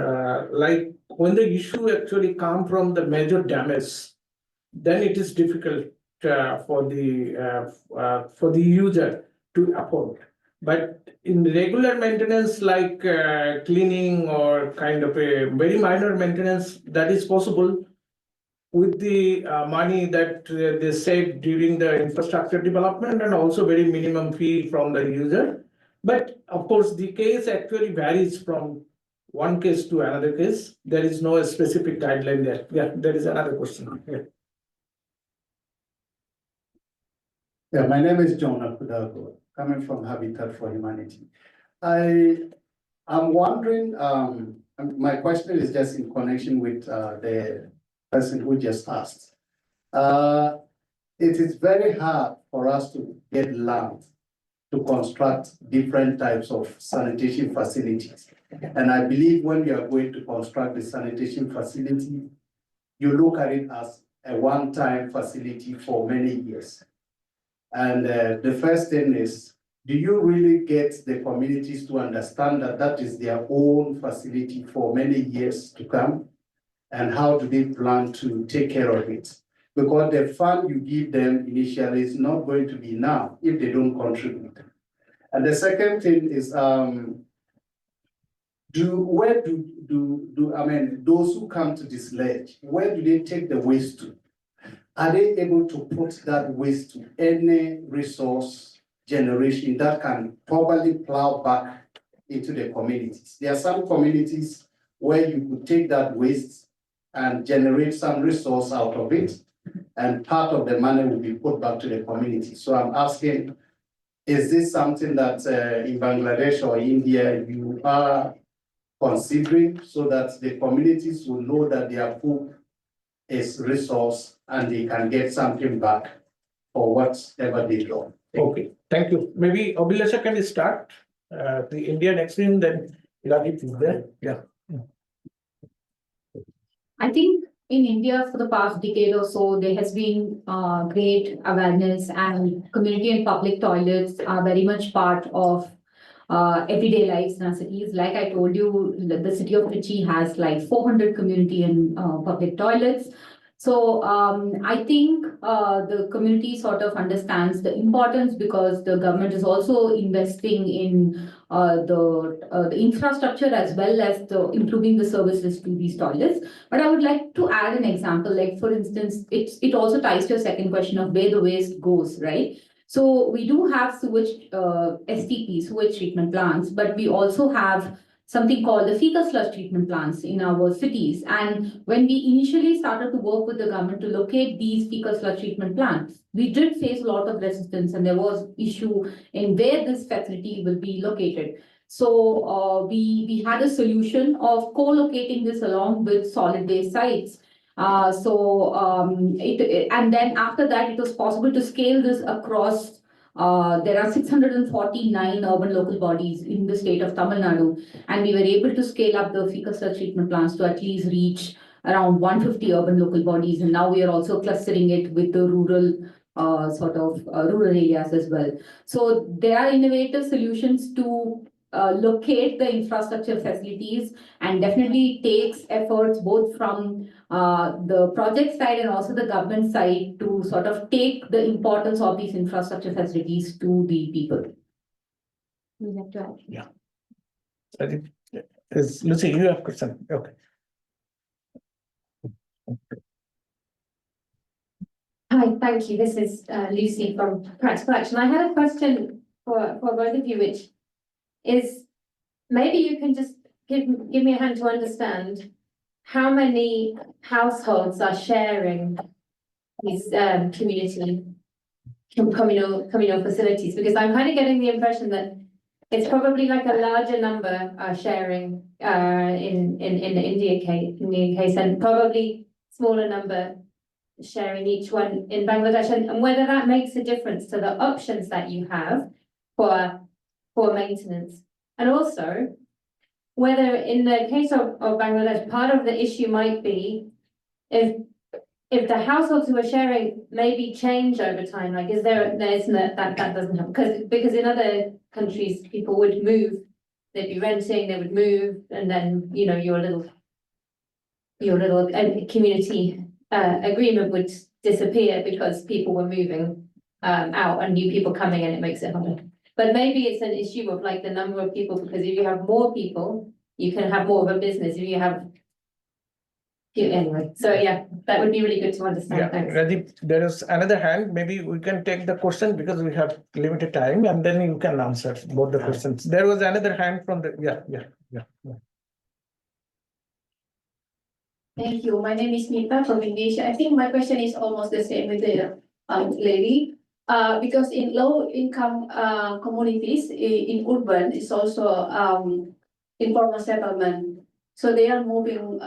like when the issue actually come from the major damage, then it is difficult for the user to afford. But in regular maintenance, like cleaning or kind of a very minor maintenance, that is possible with the money that they save during the infrastructure development and also very minimum fee from the user. But of course, the case actually varies from one case to another case. There is no specific guideline there. Yeah, there is another question. Yeah. Yeah, my name is John Akudago, coming from Habitat for Humanity. I'm wondering, my question is just in connection with the person who just asked. It is very hard for us to get land to construct different types of sanitation facilities. And I believe when you are going to construct the sanitation facility, you look at it as a one-time facility for many years. And the first thing is, do you really get the communities to understand that that is their own facility for many years to come? And how do they plan to take care of it? Because the fund you give them initially is not going to be enough if they don't contribute. And the second thing is, those who come to this ledge, where do they take the waste to? Are they able to put that waste to any resource generation that can probably plow back into the communities? There are some communities where you could take that waste and generate some resource out of it, and part of the money will be put back to the community. So I'm asking, is this something that in Bangladesh or India you are considering so that the communities will know that their food is resource and they can get something back for whatever they do? Okay, thank you. Maybe Abhilasha can start the Indian experience, then Lajit is there. Yeah. I think in India for the past decade or so, there has been great awareness, and community and public toilets are very much part of everyday lives in our cities. Like I told you, the city of Trichy has like 400 community and public toilets. So I think the community sort of understands the importance, because the government is also investing in the infrastructure as well as the improving the services to these toilets. But I would like to add an example, like for instance, it also ties to a second question of where the waste goes, right? So we do have sewage STPs, sewage treatment plants, but we also have something called the fecal sludge treatment plants in our cities. And when we initially started to work with the government to locate these fecal sludge treatment plants, we did face a lot of resistance, and there was issue in where this facility will be located. So we had a solution of co-locating this along with solid waste sites. And then after that, it was possible to scale this across. There are 649 urban local bodies in the state of Tamil Nadu, and we were able to scale up the fecal sludge treatment plants to at least reach around 150 urban local bodies. And now we are also clustering it with the rural rural areas as well. So there are innovative solutions to locate the infrastructure facilities, and definitely takes efforts both from the project side and also the government side to sort of take the importance of these infrastructure facilities to the people. Would you like to add? I think, is Lucy, you have question? Okay. Hi, thank you. This is Lucy from Practical Action. I had a question for both of you, which is maybe you can just give me a hand to understand how many households are sharing these communal facilities, because I'm kind of getting the impression that it's probably like a larger number are sharing in the Indian case, and probably smaller number sharing each one in Bangladesh, and whether that makes a difference to the options that you have for maintenance. And also, whether in the case of Bangladesh, part of the issue might be if the households who are sharing maybe change over time, like there's that doesn't happen, because in other countries people would move, they'd be renting, they would move, and then your little community agreement would disappear because people were moving out and new people coming, and it makes it harder. But maybe it's an issue of like the number of people, because if you have more people, you can have more of a business. If you have anyway, so yeah, that would be really good to understand. Yeah, Thanks. Radeep, there is another hand. Maybe we can take the question because we have limited time, and then you can answer both the questions. There was another hand from the, yeah. Thank you. My name is Mita from Indonesia. I think my question is almost the same with the lady. Because in low income communities in urban, it's also informal settlement. So they are moving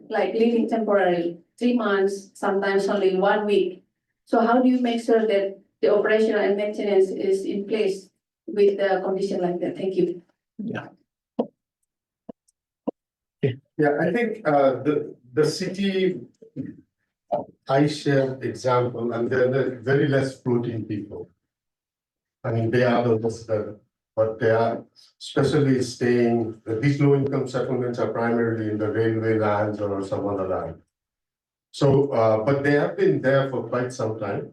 like living temporarily, 3 months, sometimes only 1 week. So how do you make sure that the operational and maintenance is in place with the condition like that? Thank you. Yeah, I think the city I share example, and there are very less floating people. I mean, they are the visitor, but they are especially staying, these low income settlements are primarily in the railway lands or some other land. So, but they have been there for quite some time.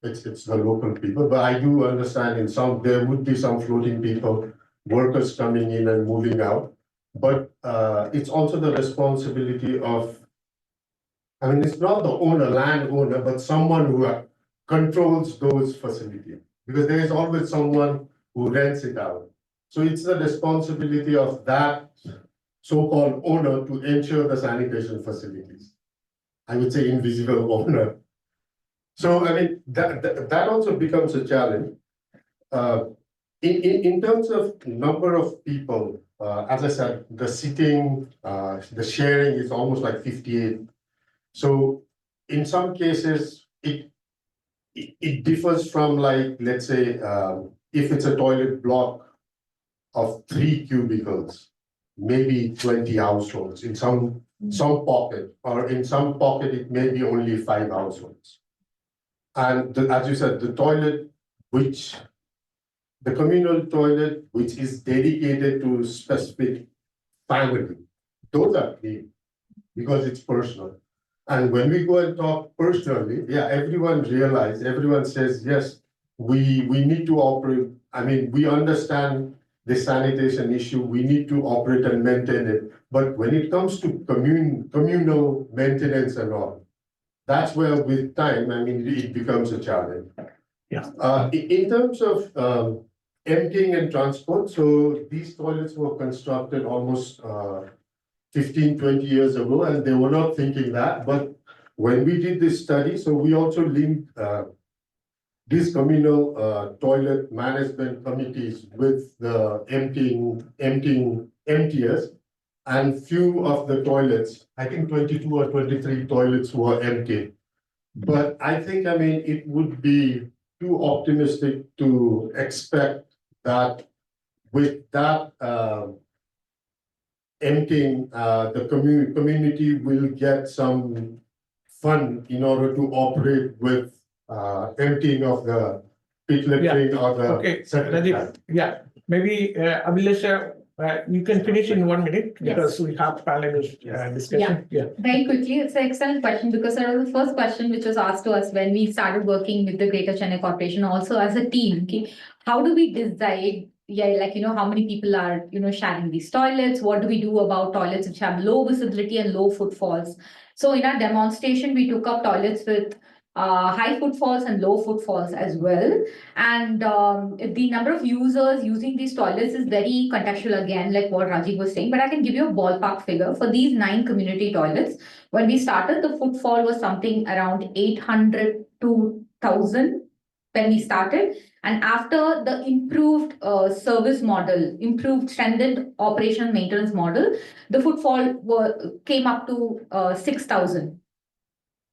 It's the local people, but I do understand there would be some floating people, workers coming in and moving out. But it's also the responsibility of, I mean, it's not the landowner, but someone who controls those facilities, because there is always someone who rents it out. So it's the responsibility of that so-called owner to ensure the sanitation facilities. I would say invisible owner. So I mean, that also becomes a challenge. In terms of number of people, as I said, the sitting, the sharing is almost like 58. So in some cases, it differs from, like, let's say, if it's a toilet block of 3 cubicles, maybe 20 households in some pocket, or in some pocket, it may be only 5 households. And as you said, the communal toilet, which is dedicated to specific family, those are clean because it's personal. And when we go and talk personally, everyone says, yes, we need to operate. I mean, we understand the sanitation issue, we need to operate and maintain it. But when it comes to communal maintenance and all, that's where with time, I mean, it becomes a challenge. Yeah. In terms of emptying and transport, so these toilets were constructed almost 15, 20 years ago, and they were not thinking that. But when we did this study, so we also linked these communal toilet management committees with the emptiers, and few of the toilets, I think 22 or 23 toilets were empty. But I think, I mean, it would be too optimistic to expect that with that emptying, the community will get some fund in order to operate with emptying of the pit latrine or the. Okay, septic Rajiv, tank. yeah, maybe Abhilasha, you can finish in 1 minute Yes. because we have panel discussion. Yeah. Very quickly, it's an excellent question because that was the first question which was asked to us when we started working with the Greater Chennai Corporation, also as a team. Okay, how do we decide, how many people are, sharing these toilets? What do we do about toilets which have low visibility and low footfalls? So in our demonstration, we took up toilets with high footfalls and low footfalls as well. And the number of users using these toilets is very contextual again, like what Rajiv was saying, but I can give you a ballpark figure. For these 9 community toilets, when we started, the footfall was something around 800 to 1,000 when we started. And after the improved service model, improved strengthened operation maintenance model, the footfall came up to 6,000.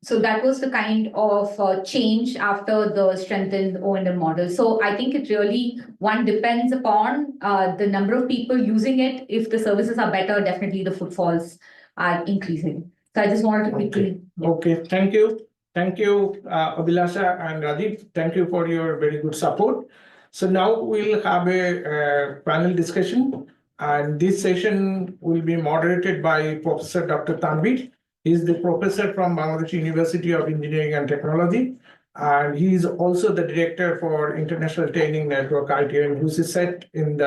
So that was the kind of change after the strengthened O&M model. So I think it really, one depends upon the number of people using it. If the services are better, definitely the footfalls are increasing. So I just wanted to quickly. Okay, thank you. Thank you, Abhilasha and Rajiv. Thank you for your very good support. So now we'll have a panel discussion, and this session will be moderated by Professor Dr. Tanvir. He is the professor from Bangladesh University of Engineering and Technology, and he is also the director for International Training Network ITN, who is set in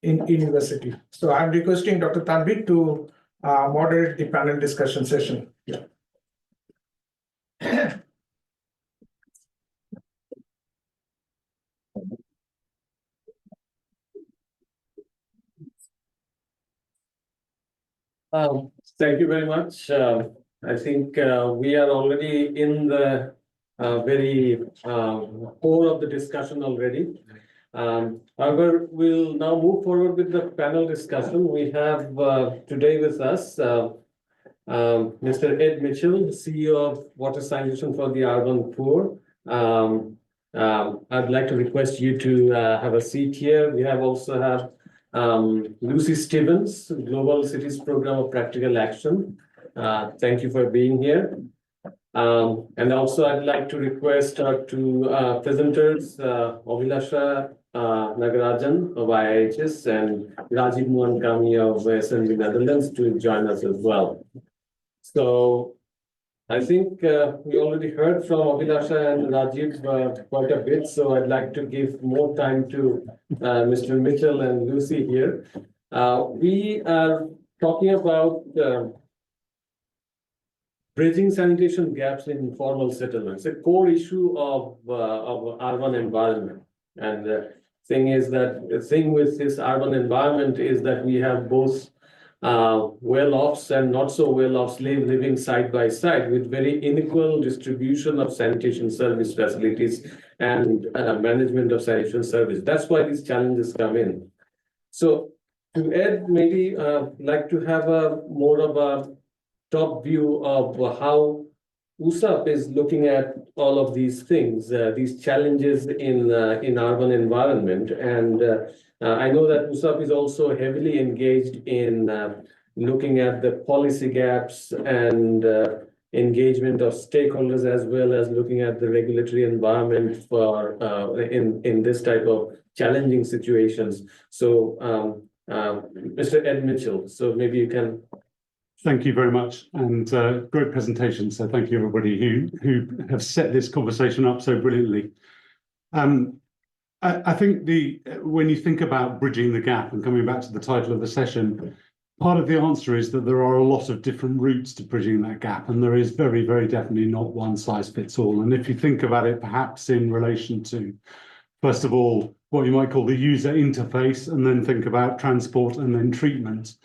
university. So I'm requesting Dr. Tanvir to moderate the panel discussion session. Yeah. Thank you very much. I think we are already in the very core of the discussion already. However, we'll now move forward with the panel discussion. We have today with us Mr. Ed Mitchell, CEO of Water Sanitation for the Urban Poor. I'd like to request you to have a seat here. We have also have Lucy Stevens, Global Cities Program of Practical Action. Thank you for being here. And also I'd like to request our two presenters, Abhilasha Nagarajan of IIHS and Rajiv Muankami of SNV Netherlands to join us as well. So I think we already heard from Abhilasha and Rajiv quite a bit, so I'd like to give more time to Mr. Mitchell and Lucy here. We are talking about bridging sanitation gaps in informal settlements, a core issue of urban environment. And the thing is that the thing with this urban environment is that we have both well-offs and not so well-offs living side by side with very unequal distribution of sanitation service facilities and management of sanitation service. That's why these challenges come in. So to Ed, maybe like to have a more of a top view of how WSUP is looking at all of these things, these challenges in urban environment. And I know that WSUP is also heavily engaged in looking at the policy gaps and engagement of stakeholders, as well as looking at the regulatory environment for in this type of challenging situations. So Mr. Ed Mitchell, so maybe you can. Thank you very much, and great presentation. So thank you everybody who have set this conversation up so brilliantly. I think when you think about bridging the gap and coming back to the title of the session, part of the answer is that there are a lot of different routes to bridging that gap, and there is very, very definitely not one size fits all. And if you think about it, perhaps in relation to, first of all, what you might call the user interface, and then think about transport and then treatment.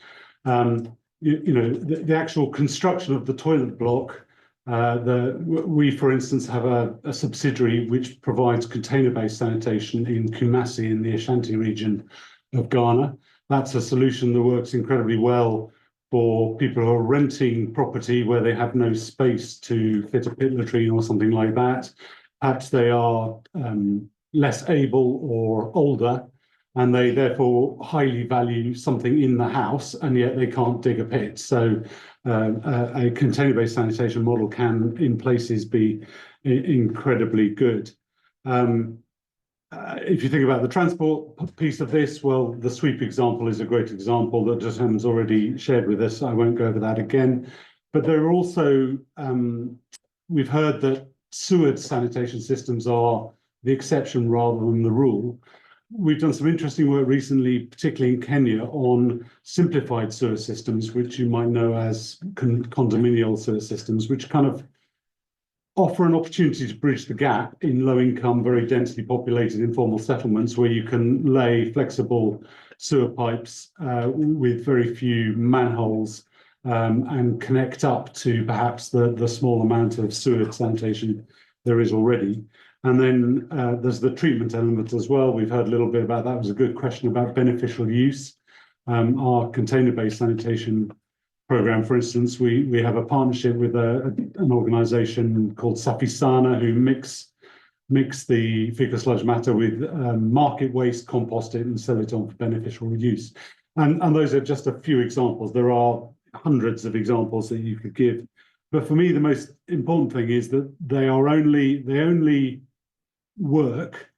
The actual construction of the toilet block. We, for instance, have a subsidiary which provides container-based sanitation in Kumasi in the Ashanti region of Ghana. That's a solution that works incredibly well for people who are renting property where they have no space to fit a pit latrine or something like that. Perhaps they are less able or older, and they therefore highly value something in the house, and yet they can't dig a pit. So a container-based sanitation model can, in places, be incredibly good. If you think about the transport piece of this, well, the sweep example is a great example that Jahan's already shared with us. I won't go over that again. But there are also, we've heard that sewer sanitation systems are the exception rather than the rule. We've done some interesting work recently, particularly in Kenya, on simplified sewer systems, which you might know as condominial sewer systems, which kind of offer an opportunity to bridge the gap in low-income, very densely populated informal settlements where you can lay flexible sewer pipes with very few manholes and connect up to perhaps the small amount of sewer sanitation there is already. And then there's the treatment element as well. We've heard a little bit about that. It was a good question about beneficial use. Our container-based sanitation program, for instance, we have a partnership with an organization called Safisana who mix the fecal sludge matter with market waste, compost it and sell it on for beneficial use. And those are just a few examples. There are hundreds of examples that you could give. But for me, the most important thing is that they only work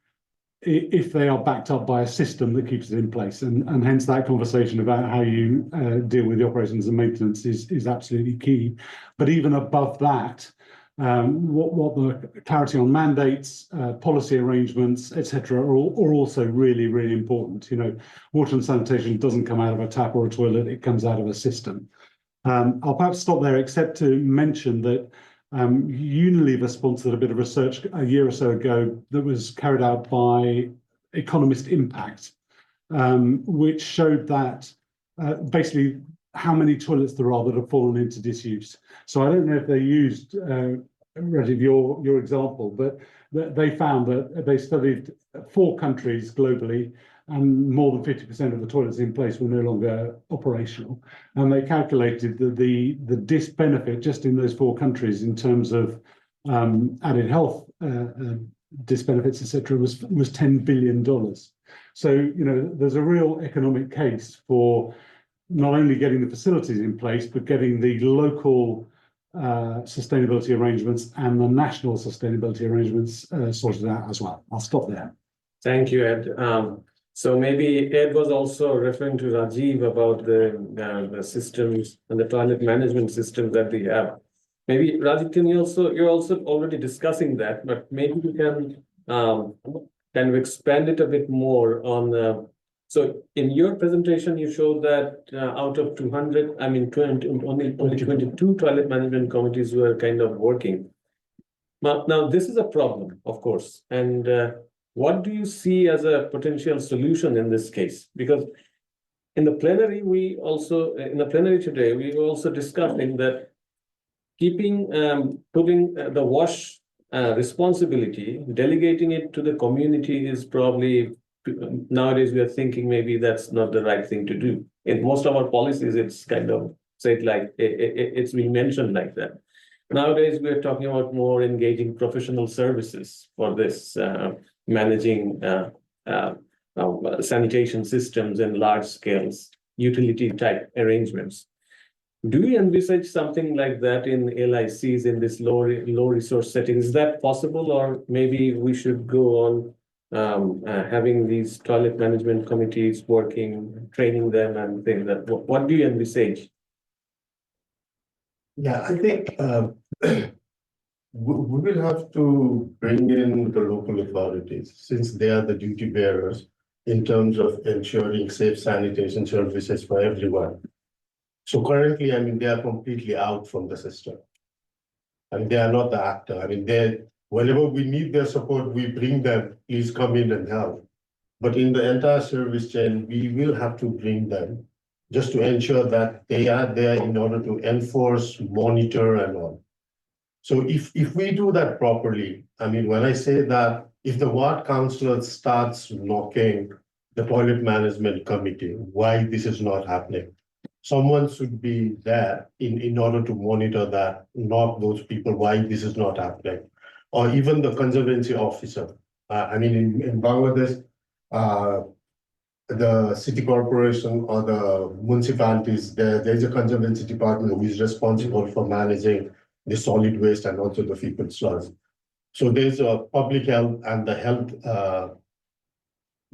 if they are backed up by a system that keeps it in place. And hence that conversation about how you deal with the operations and maintenance is absolutely key. But even above that, what the clarity on mandates, policy arrangements, etc., are also really, really important. You know, water and sanitation doesn't come out of a tap or a toilet, it comes out of a system. I'll perhaps stop there, except to mention that Unilever sponsored a bit of research a year or so ago that was carried out by Economist Impact, which showed that basically how many toilets there are that have fallen into disuse. So I don't know if they used, Rajiv, your example, but they found that they studied 4 countries globally and more than 50% of the toilets in place were no longer operational. And they calculated that the disbenefit just in those 4 countries in terms of added health disbenefits, etc., was $10 billion. So, you know, there's a real economic case for not only getting the facilities in place, but getting the local sustainability arrangements and the national sustainability arrangements sorted out as well. I'll stop there. Thank you, Ed. So maybe Ed was also referring to Rajiv about the systems and the toilet management systems that we have. Maybe Rajiv, you're also already discussing that, but maybe you can kind of expand it a bit more on. So in your presentation, you showed that out of 200, I mean, only 22 toilet management committees were kind of working. Now this is a problem, of course, and what do you see as a potential solution in this case? Because in the plenary, today, we were also discussing that putting the wash responsibility, delegating it to the community is probably, nowadays we are thinking maybe that's not the right thing to do. In most of our policies, it's kind of said like, it's been mentioned like that. Nowadays, we're talking about more engaging professional services for this, managing sanitation systems in large scales, utility type arrangements. Do we envisage something like that in LICs in this low resource settings? Is that possible, or maybe we should go on having these toilet management committees working, training them and things that, what do you envisage? Yeah, I think we will have to bring in the local authorities since they are the duty bearers in terms of ensuring safe sanitation services for everyone. So currently, I mean, they are completely out from the system. I mean, they are not the actor. I mean, whenever we need their support, we bring them, please come in and help. But in the entire service chain, we will have to bring them just to ensure that they are there in order to enforce, monitor, and all. So if we do that properly, I mean, when I say that, if the ward councillor starts knocking the toilet management committee, why this is not happening, someone should be there in order to monitor that, knock those people, why this is not happening. Or even the conservancy officer. I mean, in Bangladesh, the city corporation or the municipalities, there's a conservancy department who is responsible for managing the solid waste and also the fecal sludge. So there's a public health and the health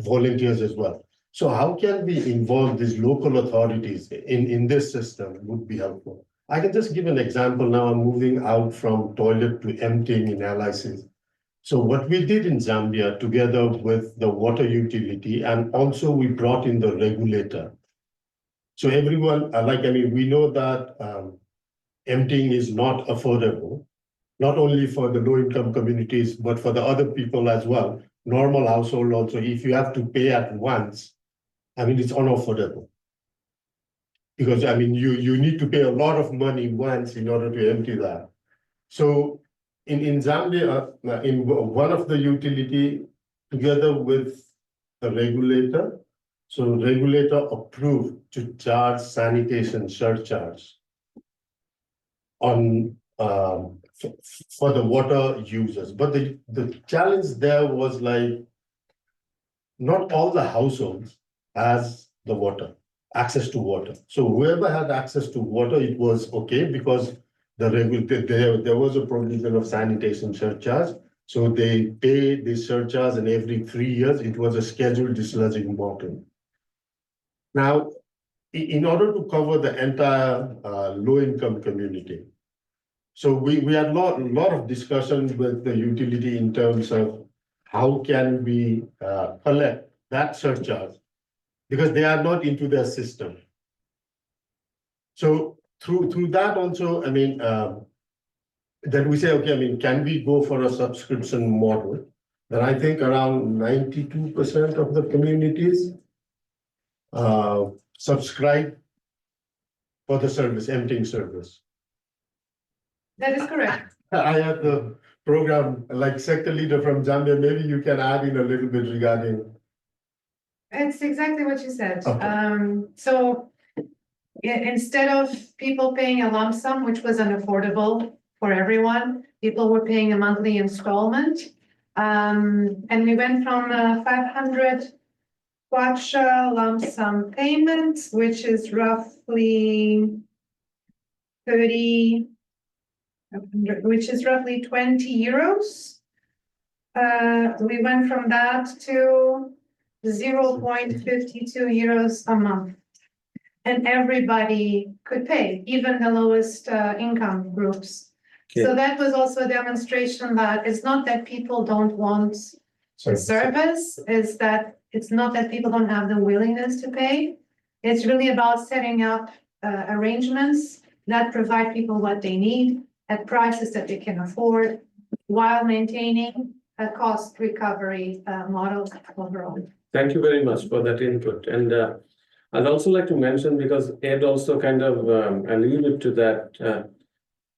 volunteers as well. So how can we involve these local authorities in this system would be helpful. I can just give an example now. I'm moving out from toilet to emptying in LICs. So what we did in Zambia together with the water utility, and also we brought in the regulator. So everyone, we know that emptying is not affordable, not only for the low-income communities, but for the other people as well. Normal household also, if you have to pay at once, it's unaffordable. Because you need to pay a lot of money once in order to empty that. So in Zambia, in one of the utility, together with the regulator, so regulator approved to charge sanitation surcharge on for the water users. But the challenge there was not all the households has the water, access to water. So whoever had access to water, it was okay because there was a provision of sanitation surcharge. So they pay this surcharge, and every 3 years it was a scheduled dislodging bottle. Now, in order to cover the entire low-income community, so we had a lot of discussions with the utility in terms of how can we collect that surcharge, because they are not into their system. So through that also, then we say, okay, can we go for a subscription model? Then I think around 92% of the communities subscribe for the service, emptying service. That is correct. I have the program, sector leader from Zambia. Maybe you can add in a little bit regarding. It's exactly what you said. Okay. So instead of people paying a lump sum, which was unaffordable for everyone, people were paying a monthly installment. And we went from 500 kwacha lump sum payment, which is roughly 20 euros. We went from that to 0.52 euros a month. And everybody could pay, even the lowest income groups. Okay. So that was also a demonstration that it's not that people don't want service, is that it's not that people don't have the willingness to pay. It's really about setting up arrangements that provide people what they need at prices that they can afford, while maintaining a cost recovery model overall. Thank you very much for that input. And I'd also like to mention, because Ed also kind of alluded to that,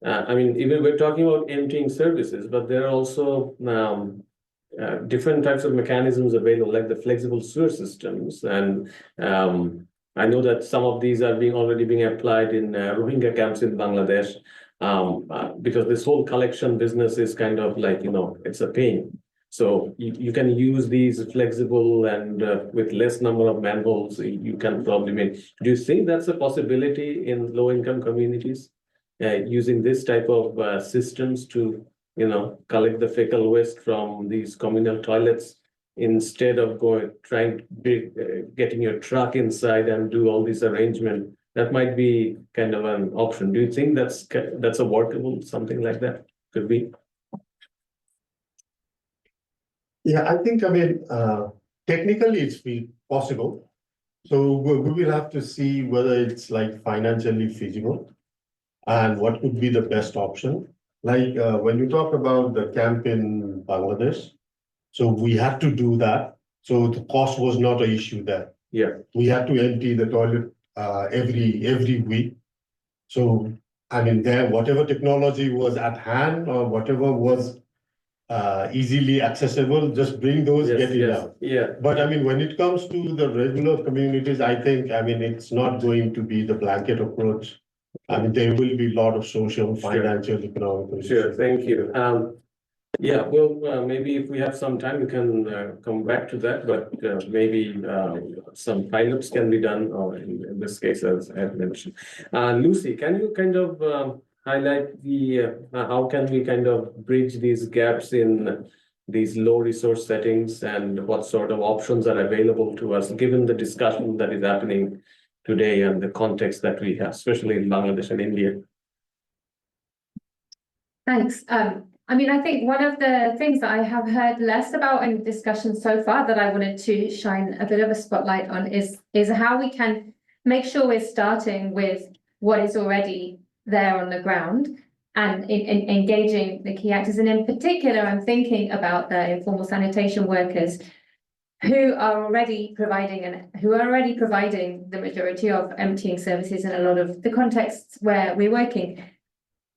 even we're talking about emptying services, but there are also different types of mechanisms available, like the flexible sewer systems. And I know that some of these are already being applied in Rohingya camps in Bangladesh, because this whole collection business is kind of it's a pain. So you can use these flexible and with less number of manholes, you can probably make. Do you think that's a possibility in low-income communities, using this type of systems to, collect the fecal waste from these communal toilets instead of getting your truck inside and do all this arrangement? That might be kind of an option. Do you think that's a workable, something like that could be? Yeah, I think, technically it's possible. So we will have to see whether it's financially feasible and what could be the best option. When you talk about the camp in Bangladesh, so we had to do that. So the cost was not an issue there. Yeah. We had to empty the toilet every week. So, there, whatever technology was at hand or whatever was easily accessible, just bring those, get it out. Yeah. But when it comes to the regular communities, I think, it's not going to be the blanket approach. There will be a lot of social, financial, economic issues. Sure, thank you. Maybe if we have some time, we can come back to that, but maybe some pilots can be done, or in this case, as I had mentioned. Lucy, can you kind of highlight how can we kind of bridge these gaps in these low resource settings and what sort of options are available to us, given the discussion that is happening today and the context that we have, especially in Bangladesh and India. Thanks. I mean, I think one of the things that I have heard less about in discussion so far that I wanted to shine a bit of a spotlight on is how we can make sure we're starting with what is already there on the ground and in engaging the key actors. And in particular, I'm thinking about the informal sanitation workers who are already providing the majority of emptying services in a lot of the contexts where we're working.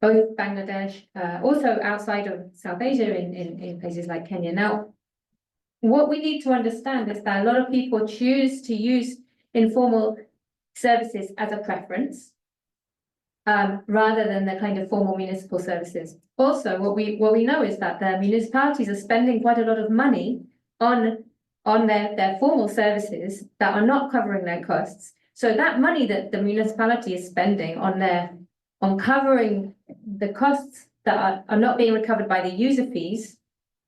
Both Bangladesh, also outside of South Asia in places like Kenya. Now, what we need to understand is that a lot of people choose to use informal services as a preference, rather than the kind of formal municipal services. Also, what we know is that the municipalities are spending quite a lot of money on their formal services that are not covering their costs. So that money that the municipality is spending on covering the costs that are not being recovered by the user fees,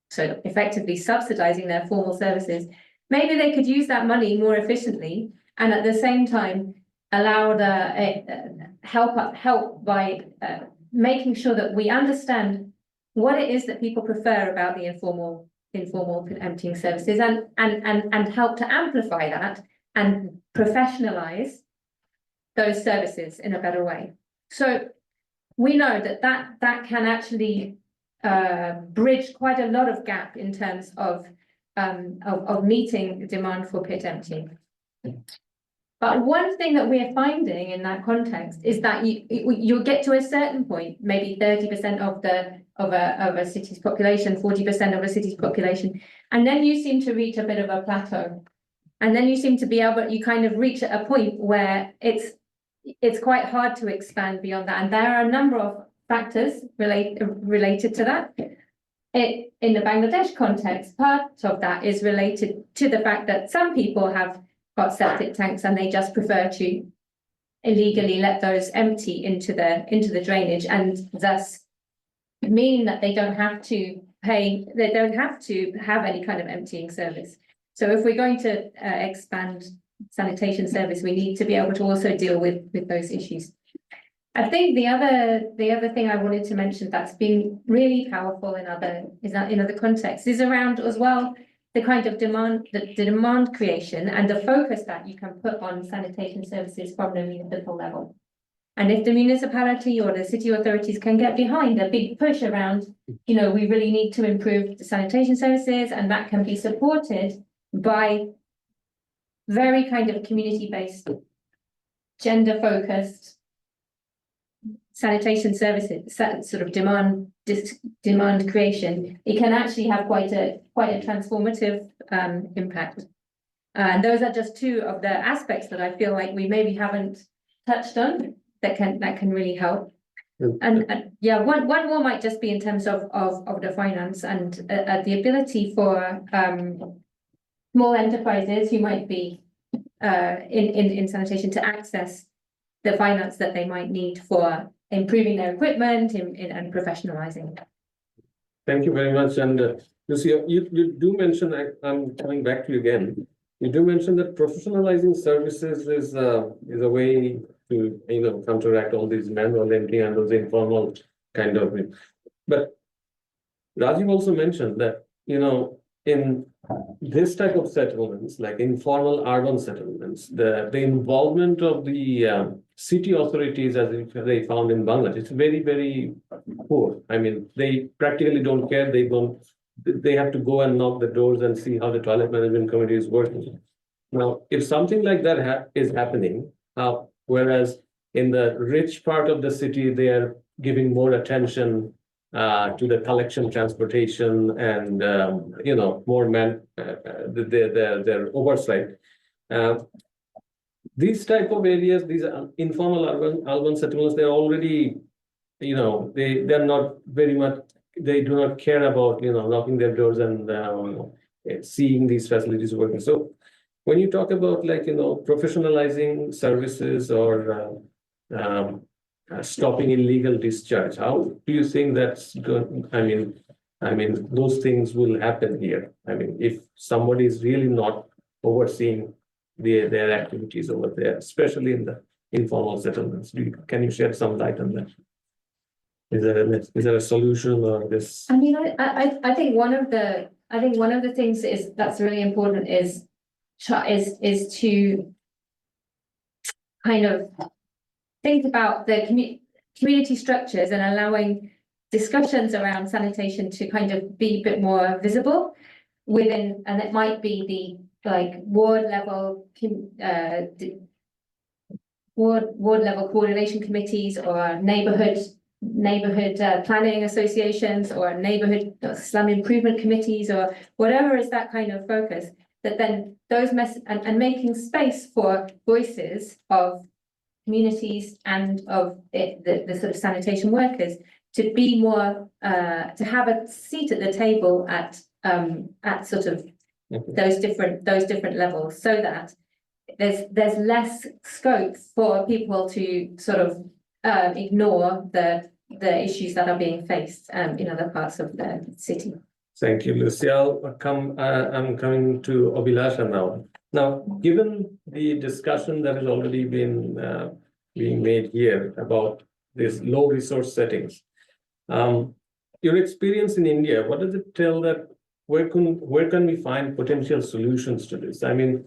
so effectively subsidizing their formal services, maybe they could use that money more efficiently and at the same time allow the help by making sure that we understand what it is that people prefer about the informal emptying services and help to amplify that and professionalize those services in a better way. So we know that can actually bridge quite a lot of gap in terms of meeting the demand for pit emptying. But one thing that we're finding in that context is that you'll get to a certain point, maybe 30% of a city's population, 40% of a city's population, and then you seem to reach a bit of a plateau, and then you seem to be able, you kind of reach a point where it's quite hard to expand beyond that. And there are a number of factors related to that. In the Bangladesh context, part of that is related to the fact that some people have got septic tanks and they just prefer to illegally let those empty into the drainage, and thus mean that they don't have to have any kind of emptying service. So if we're going to expand sanitation service, we need to be able to also deal with those issues. I think the other thing I wanted to mention that's been really powerful in other contexts is around as well the kind of demand, the demand creation and the focus that you can put on sanitation services from the municipal level. And if the municipality or the city authorities can get behind a big push around, we really need to improve the sanitation services, and that can be supported by very kind of community-based, gender-focused sanitation services, sort of demand creation, it can actually have quite a transformative impact. And those are just two of the aspects that I feel like we maybe haven't touched on that can really help. And yeah, one more might just be in terms of the finance and the ability for small enterprises who might be in sanitation to access the finance that they might need for improving their equipment and professionalizing. Thank you very much. And Lucy, you do mention, I'm coming back to you again. You do mention that professionalizing services is a way to counteract all these manual emptying and those informal kind of. But Rajiv also mentioned that in this type of settlements, like informal urban settlements, the involvement of the city authorities, as they found in Bangladesh, it's very, very poor. I mean, they practically don't care. They have to go and knock the doors and see how the toilet management committee is working. Now, if something like that is happening, whereas in the rich part of the city, they are giving more attention to the collection, transportation, and more their oversight. These type of areas, these informal urban settlements, they're already, they're not very much. They do not care about knocking their doors and seeing these facilities working. So when you talk about professionalizing services or stopping illegal discharge. How do you think that's going? I mean, those things will happen here. I mean, if somebody is really not overseeing their activities over there, especially in the informal settlements, can you shed some light on that? Is there a solution or this? I mean, I think one of the things is that's really important is to kind of think about the community structures and allowing discussions around sanitation to kind of be a bit more visible within, and it might be the like ward level coordination committees or neighborhood planning associations or neighborhood slum improvement committees or whatever is that kind of focus, that then those and making space for voices of communities and of the sort of sanitation workers to be more to have a seat at the table at sort of those different levels, so that there's less scope for people to sort of ignore the issues that are being faced in other parts of the city. Thank you, Lucy. I'm coming to Abhilasha now. Now, given the discussion that has already been being made here about these low resource settings, your experience in India, what does it tell that where can we find potential solutions to this? I mean,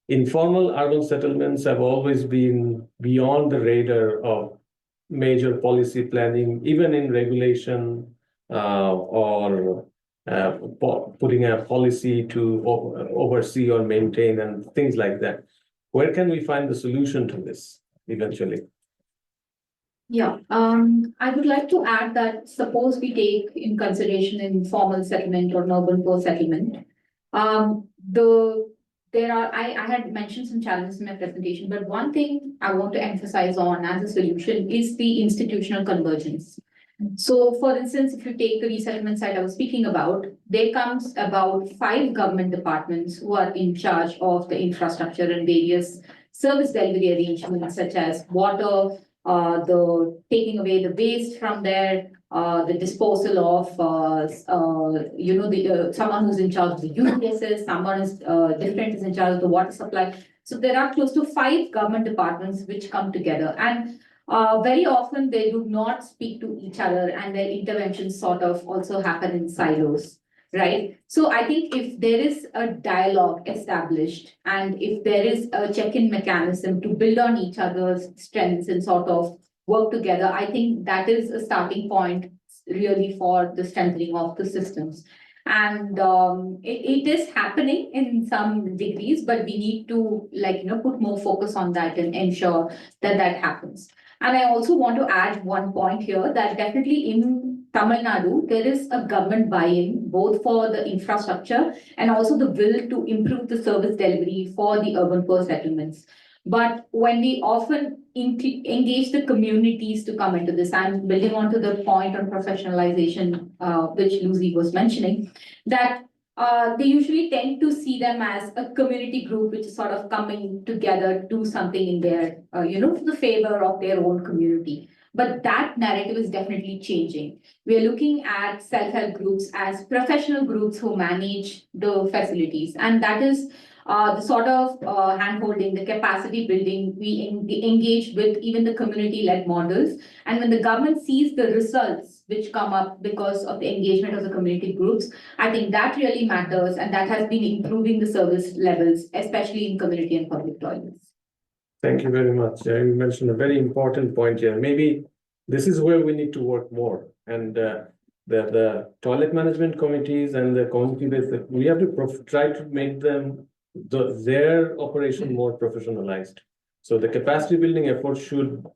informal urban settlements have always been beyond the radar of major policy planning, even in regulation or putting a policy to oversee or maintain and things like that. Where can we find the solution to this eventually? Yeah, I would like to add that suppose we take in consideration an informal settlement or an urban poor settlement. I had mentioned some challenges in my presentation, but one thing I want to emphasize on as a solution is the institutional convergence. So for instance, if you take the resettlement site I was speaking about, there comes about 5 government departments who are in charge of the infrastructure and various service delivery arrangements such as water, the taking away the waste from there, the disposal of, someone who's in charge of the UPSs, someone is different is in charge of the water supply. So there are close to 5 government departments which come together, and very often they do not speak to each other, and their interventions sort of also happen in silos, right? So I think if there is a dialogue established and if there is a check-in mechanism to build on each other's strengths and sort of work together, I think that is a starting point really for the strengthening of the systems. And it is happening in some degrees, but we need to put more focus on that and ensure that that happens. And I also want to add one point here that definitely in Tamil Nadu, there is a government buy-in both for the infrastructure and also the will to improve the service delivery for the urban poor settlements. But when we often engage the communities to come into this, I'm building on to the point on professionalization, which Lucy was mentioning, that they usually tend to see them as a community group which is sort of coming together to do something in their, for the favor of their own community. But that narrative is definitely changing. We are looking at self-help groups as professional groups who manage the facilities. And that is the sort of hand-holding, the capacity building, we engage with even the community-led models. And when the government sees the results which come up because of the engagement of the community groups, I think that really matters, and that has been improving the service levels, especially in community and public toilets. Thank you very much. You mentioned a very important point here. Maybe this is where we need to work more. And the toilet management committees and the community-based, we have to try to make them their operation more professionalized. So the capacity building effort should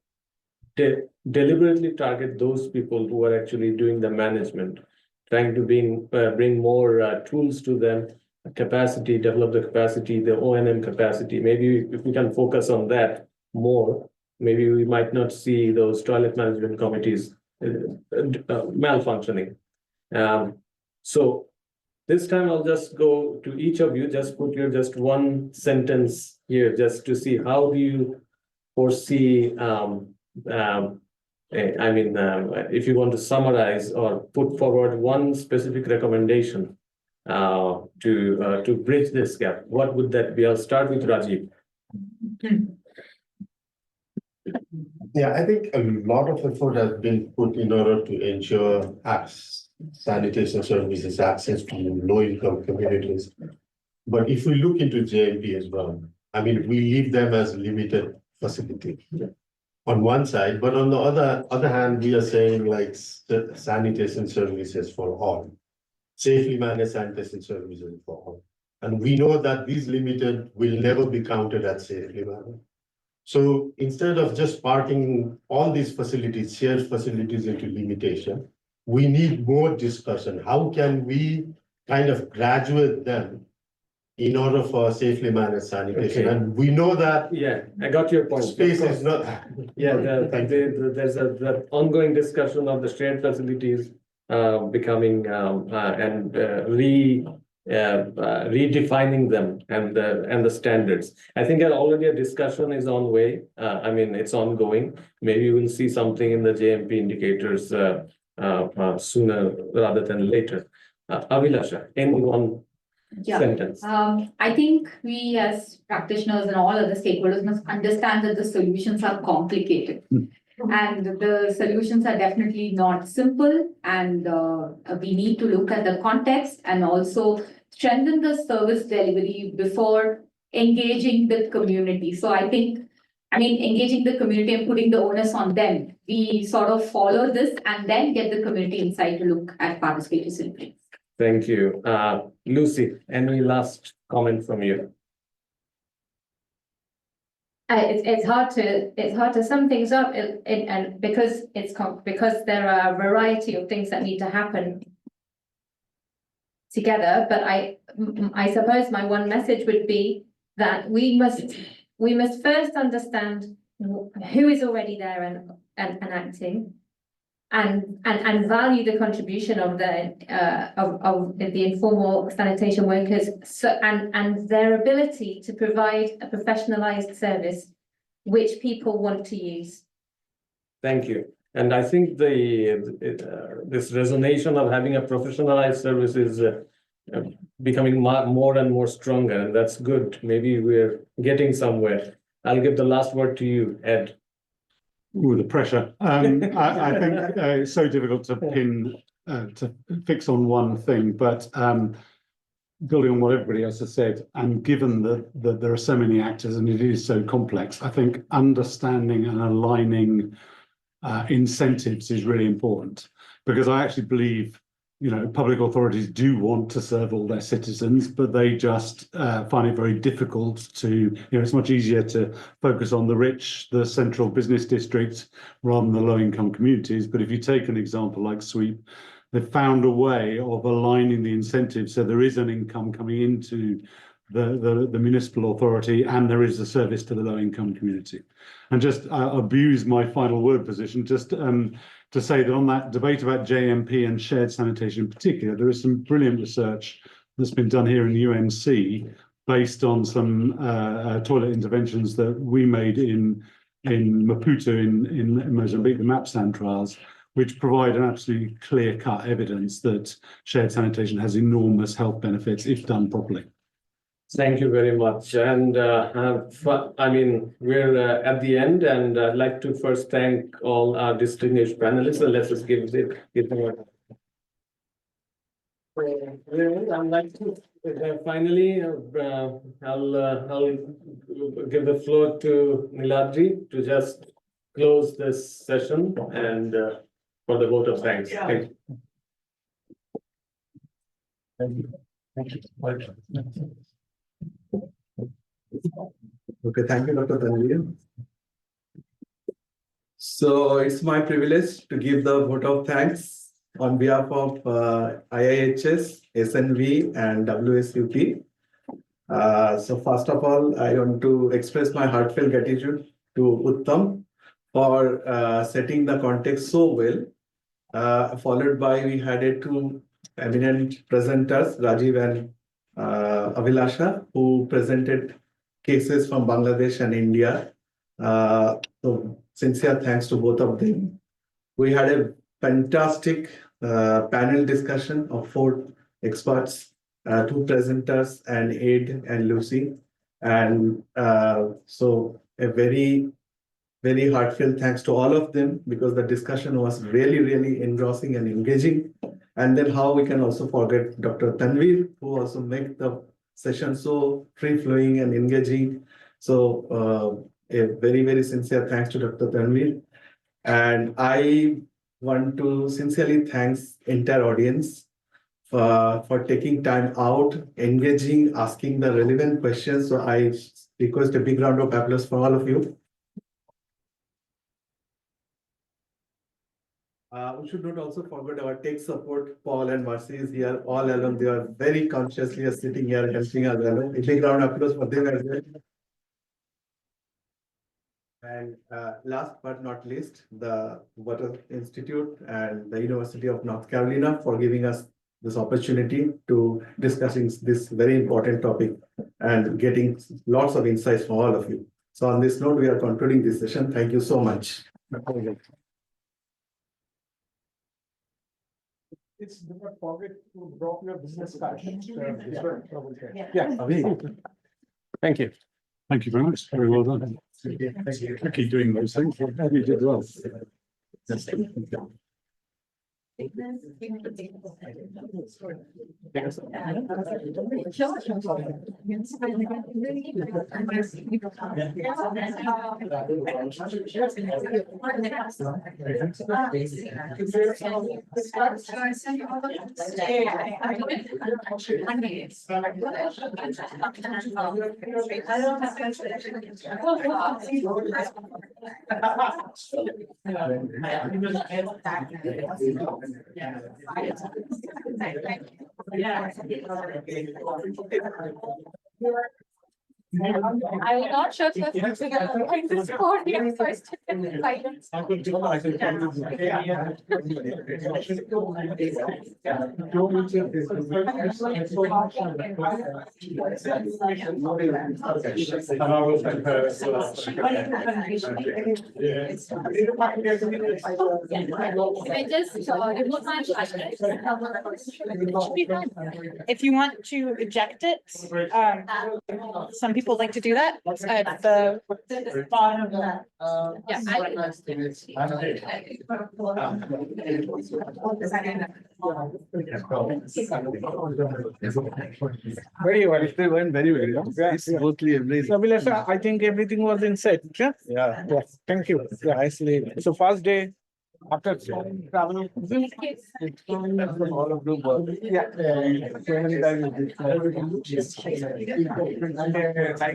deliberately target those people who are actually doing the management, trying to bring more tools to them, capacity, develop the capacity, the O&M capacity. Maybe if we can focus on that more, maybe we might not see those toilet management committees malfunctioning. So this time I'll just go to each of you, just put your just one sentence here, just to see how do you foresee if you want to summarize or put forward one specific recommendation to bridge this gap, what would that be? I'll start with Rajiv. Yeah, I think a lot of effort has been put in order to ensure sanitation services access to low-income communities. But if we look into JMP as well, I mean, we leave them as limited facility on one side, but on the other hand, we are saying like sanitation services for all, safely managed sanitation services for all. And we know that these limited will never be counted as safely managed. So instead of just parting all these facilities, shared facilities into limitation, we need more discussion. How can we kind of graduate them in order for safely managed sanitation? Okay. And we know that Yeah, I got your point. space is not. Yeah, there's the ongoing discussion of the shared facilities becoming and redefining them and the standards. I think already a discussion is on way. It's ongoing. Maybe we'll see something in the JMP indicators sooner rather than later. Abhilasha, any one sentence. I think we as practitioners and all other stakeholders must understand that the solutions are complicated. And the solutions are definitely not simple, and we need to look at the context and also strengthen the service delivery before engaging the community. So I think, engaging the community and putting the onus on them, we sort of follow this and then get the community inside to look at participatory solutions. Thank you. Lucy, any last comment from you? It's hard to sum things up, and because there are a variety of things that need to happen together. But I suppose my one message would be that we must first understand who is already there and acting, and value the contribution of the informal sanitation workers, and their ability to provide a professionalized service which people want to use. Thank you. And I think this resonance of having a professionalized service is becoming more and more stronger, and that's good. Maybe we're getting somewhere. I'll give the last word to you, Ed. Ooh, the pressure. I think it's so difficult to to fix on one thing, but building on what everybody else has said, and given that there are so many actors and it is so complex, I think understanding and aligning incentives is really important, because I actually believe, public authorities do want to serve all their citizens, but they just find it very difficult to, it's much easier to focus on the rich, the central business districts, rather than the low-income communities. But if you take an example like SWEEP, they've found a way of aligning the incentives so there is an income coming into the municipal authority, and there is a service to the low-income community. And just abuse my final word position, just to say that on that debate about JMP and shared sanitation in particular, there is some brilliant research that's been done here in the UNC based on some toilet interventions that we made in Maputo in Mozambique, the MAPSAN trials, which provide an absolutely clear-cut evidence that shared sanitation has enormous health benefits if done properly. Thank you very much. And we're at the end, and I'd like to first thank all our distinguished panelists. And let's just give them I'd like to finally, I'll give the floor to Niladri to just close this session and for the vote of thanks. Thank you. Thank you. Okay, thank you, Dr. Tanvir. So it's my privilege to give the vote of thanks on behalf of IIHS, SNV, and WSUP. So first of all, I want to express my heartfelt gratitude to Uttam for setting the context so well. Followed by, we had two eminent presenters, Rajiv and Abhilasha, who presented cases from Bangladesh and India. So sincere thanks to both of them. We had a fantastic panel discussion of 4 experts, 2 presenters, and Ed and Lucy. And so a very heartfelt thanks to all of them, because the discussion was really engrossing and engaging. And then how we can also forget Dr. Tanvir, who also made the session so free-flowing and engaging. So a very sincere thanks to Dr. Tanvir. And I want to sincerely thanks entire audience for taking time out, engaging, asking the relevant questions. So I request a big round of applause for all of you. We should not also forget our tech support. Paul and Mercy is here all along. They are very consciously sitting here helping us. A big round of applause for them as well. And last but not least, the Water Institute and the University of North Carolina for giving us this opportunity to discussing this very important topic and getting lots of insights from all of you. So on this note, we are concluding this session. Thank you so much. It's not forget to drop your business card. Yeah. Thank you. Thank you very much. Very well done. Tricky doing those things. You did well. I will not show you. I just scored here first. Silence. I just remove my If you want to eject it, some people like to do that at the bottom. Very well. It went very well. It's mostly amazing. Abhilasha, I think everything was in set. Yeah. Thank you. Yeah. Nicely. So first day after travel. All of the work. Yeah. So many times.